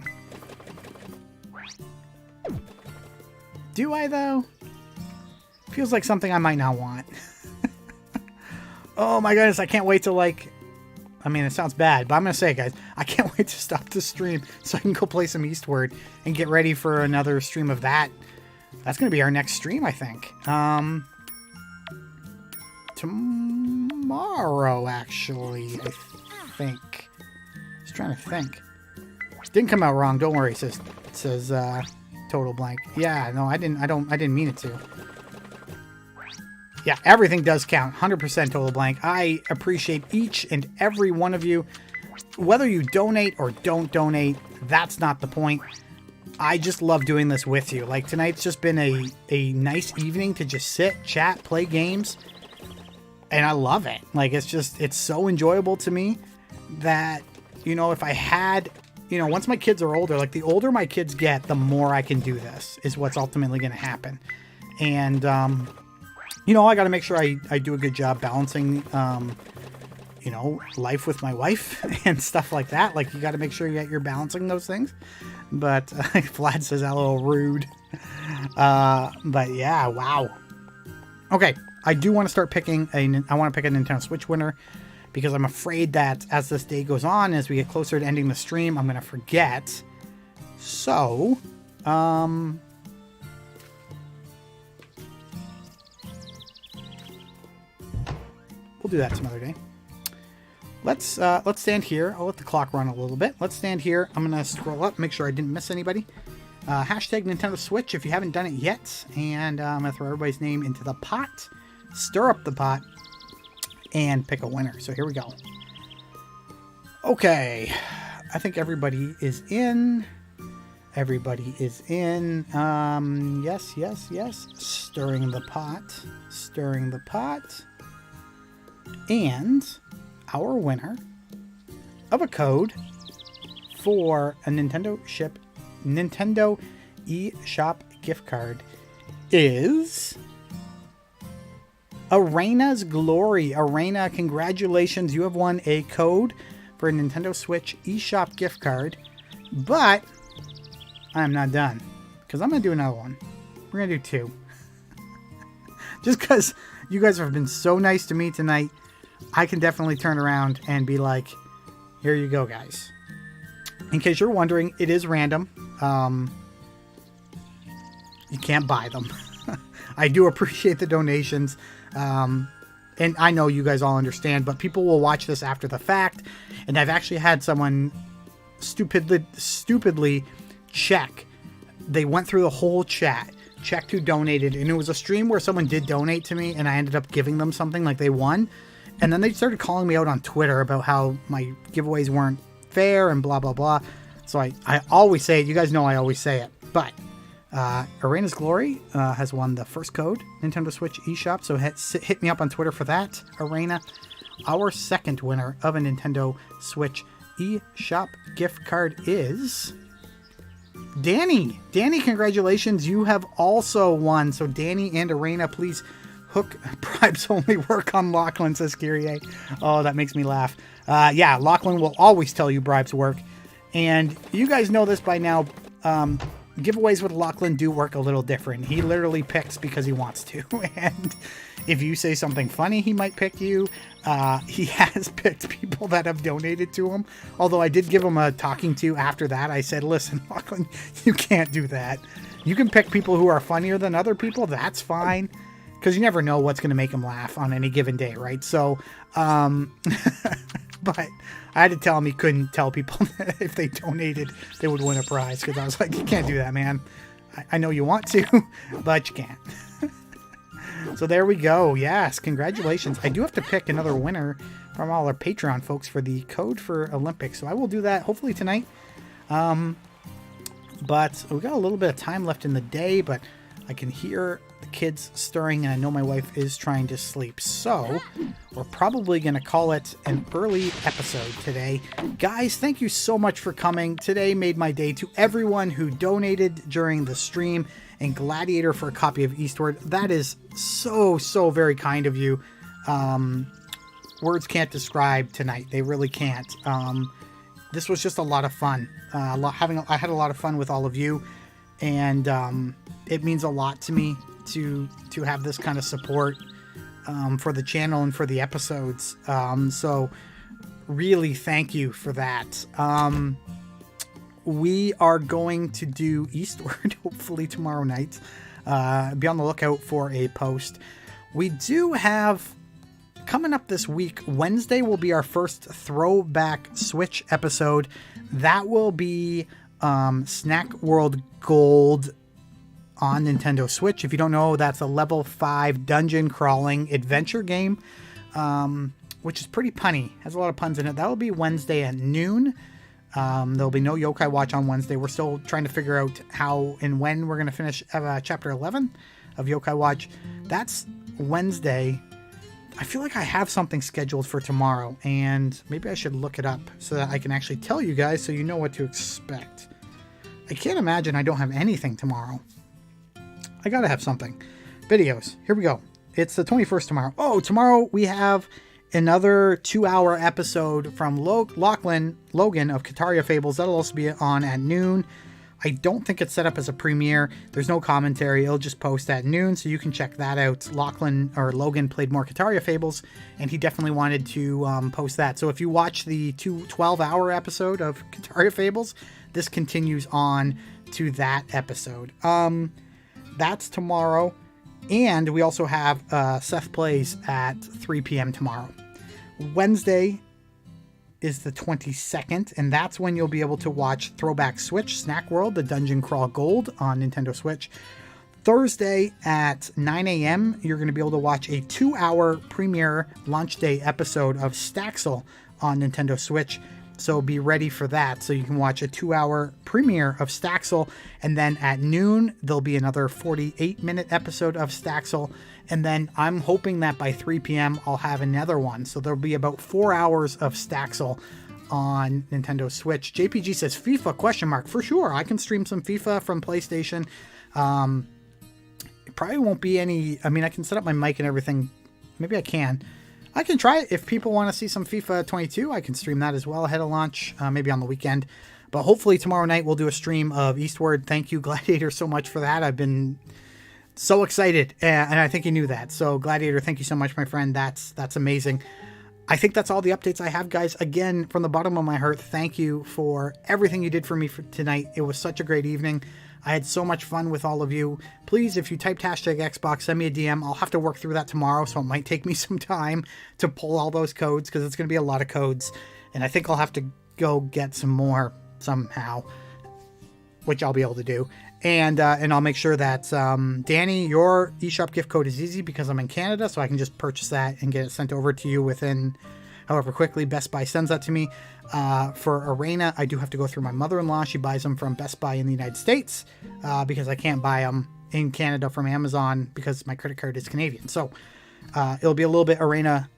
Do I, though? Feels like something I might not want. Oh my goodness, I can't wait to, like... I mean, it sounds bad, but I'm going to say it, guys. I can't wait to stop the stream so I can go play some Eastward and get ready for another stream of that. That's going to be our next stream, I think. Tomorrow, actually, I think. Just trying to think. Didn't come out wrong. Don't worry, it says total blank. Yeah, no, I didn't mean it to. Yeah, everything does count. 100% total blank. I appreciate each and every one of you. Whether you donate or don't donate, that's not the point. I just love doing this with you. Like, tonight's just been a nice evening to just sit, chat, play games. And I love it. Like, it's so enjoyable to me that, you know, if I had, you know, once my kids are older, like, the older my kids get, the more I can do this, is what's ultimately going to happen. And, you know, I got to make sure I do a good job balancing, you know, life with my wife and stuff like that. Like, you got to make sure you're balancing those things. But Vlad says a little rude. But yeah, wow. Okay, I do want to start picking I want to pick a Nintendo Switch winner because I'm afraid that as this day goes on, as we get closer to ending the stream, I'm going to forget. So, we'll do that some other day. Let's stand here. I'll let the clock run a little bit. Let's stand here. I'm going to scroll up, make sure I didn't miss anybody. Hashtag Nintendo Switch if you haven't done it yet. And I'm going to throw everybody's name into the pot, stir up the pot, and pick a winner. So here we go. Okay. I think everybody is in. Everybody is in. Yes, yes, yes. Stirring the pot. Stirring the pot. And our winner of a code for a Nintendo eShop gift card is Arena's Glory. Arena, congratulations. You have won a code for a Nintendo Switch eShop gift card. But I'm not done because I'm going to do another one. We're going to do two. Just because you guys have been so nice to me tonight, I can definitely turn around and be like, here you go, guys. In case you're wondering, it is random. You can't buy them. I do appreciate the donations. And I know you guys all understand, but people will watch this after the fact. And I've actually had someone stupidly check. They went through the whole chat, checked who donated. And it was a stream where someone did donate to me and I ended up giving them something, like they won. And then they started calling me out on Twitter about how my giveaways weren't fair and blah, blah, blah. So I always say it. You guys know I always say it. But Arena's Glory has won the first code, Nintendo Switch eShop. So hit me up on Twitter for that, Arena. Our second winner of a Nintendo Switch eShop gift card is Danny. Danny, congratulations. You have also won. So Danny and Arena, please hook bribes only work on Lachlan, says Kyrie. Oh, that makes me laugh. Yeah, Lachlan will always tell you bribes work. And you guys know this by now. Giveaways with Lachlan do work a little different. He literally picks because he wants to. And if you say something funny, he might pick you. He has picked people that have donated to him. Although I did give him a talking to after that. I said, listen, Lachlan, you can't do that. You can pick people who are funnier than other people. That's fine. Because you never know what's going to make them laugh on any given day, right? So, but I had to tell him he couldn't tell people that if they donated, they would win a prize. Because I was like, you can't do that, man. I know you want to, but you can't. So there we go. Yes, congratulations. I do have to pick another winner from all our Patreon folks for the code for Olympics. So I will do that hopefully tonight. But we got a little bit of time left in the day, but I can hear the kids stirring and I know my wife is trying to sleep. So we're probably going to call it an early episode today. Guys, thank you so much for coming. Today made my day. To everyone who donated during the stream and Gladiator for a copy of Eastward. That is so very kind of you. Words can't describe tonight. They really can't. This was just a lot of fun. I had a lot of fun with all of you, and it means a lot to me to have this kind of support for the channel and for the episodes. So really thank you for that. We are going to do Eastward hopefully tomorrow night. Be on the lookout for a post. We do have coming up this week, Wednesday will be our first Throwback Switch episode. That will be Snack World Gold on Nintendo Switch. If you don't know, that's a level 5 dungeon crawling adventure game, which is pretty punny. Has a lot of puns in it. That'll be Wednesday at noon. There'll be no Yokai Watch on Wednesday. We're still trying to figure out how and when we're going to finish chapter 11 of Yokai Watch. That's Wednesday. I feel like I have something scheduled for tomorrow, and maybe I should look it up so that I can actually tell you guys so you know what to expect. I can't imagine I don't have anything tomorrow. I gotta have something. Videos. Here we go. It's the 21st tomorrow. Oh, tomorrow we have another 2-hour episode from Logan of Kataria Fables. That'll also be on at noon. I don't think it's set up as a premiere. There's no commentary. It'll just post at noon, so you can check that out. Logan played more Kataria Fables, and he definitely wanted to post that. So if you watch the 12-hour episode of Kataria Fables, this continues on to that episode. That's tomorrow. And we also have Seth Plays at 3 p.m. tomorrow. Wednesday is the 22nd, and that's when you'll be able to watch Throwback Switch, Snack World, the Dungeon Crawl Gold on Nintendo Switch. Thursday at 9 a.m., you're going to be able to watch a 2-hour premiere launch day episode of Staxel on Nintendo Switch. So be ready for that. So you can watch a 2-hour premiere of Staxel, and then at noon, there'll be another 48-minute episode of Staxel. And then I'm hoping that by 3 p.m. I'll have another one. So there'll be about 4 hours of Staxel on Nintendo Switch. JPG says FIFA ? For sure. I can stream some FIFA from PlayStation. It probably won't be any. I mean, I can set up my mic and everything. Maybe I can. I can try it. If people want to see some FIFA 22, I can stream that as well ahead of launch, maybe on the weekend. But hopefully tomorrow night we'll do a stream of Eastward. Thank you, Gladiator, so much for that. I've been so excited, and I think you knew that. So Gladiator, thank you so much, my friend. That's amazing. I think that's all the updates I have, guys. Again, from the bottom of my heart, thank you for everything you did for me for tonight. It was such a great evening. I had so much fun with all of you. Please, if you typed hashtag Xbox, send me a DM. I'll have to work through that tomorrow, so it might take me some time to pull all those codes, because it's going to be a lot of codes. And I think I'll have to go get some more somehow, which I'll be able to do. And I'll make sure that, Danny, your eShop gift code is easy because I'm in Canada, so I can just purchase that and get it sent over to you within however quickly Best Buy sends that to me. For Arena, I do have to go through my mother-in-law. She buys them from Best Buy in the United States because I can't buy them in Canada from Amazon because my credit card is Canadian. So it'll be a little bit Arena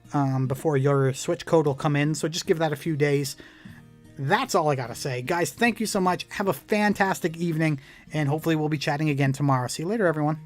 before your Switch code will come in, so just give that a few days. That's all I gotta say. Guys, thank you so much. Have a fantastic evening, and hopefully we'll be chatting again tomorrow. See you later, everyone.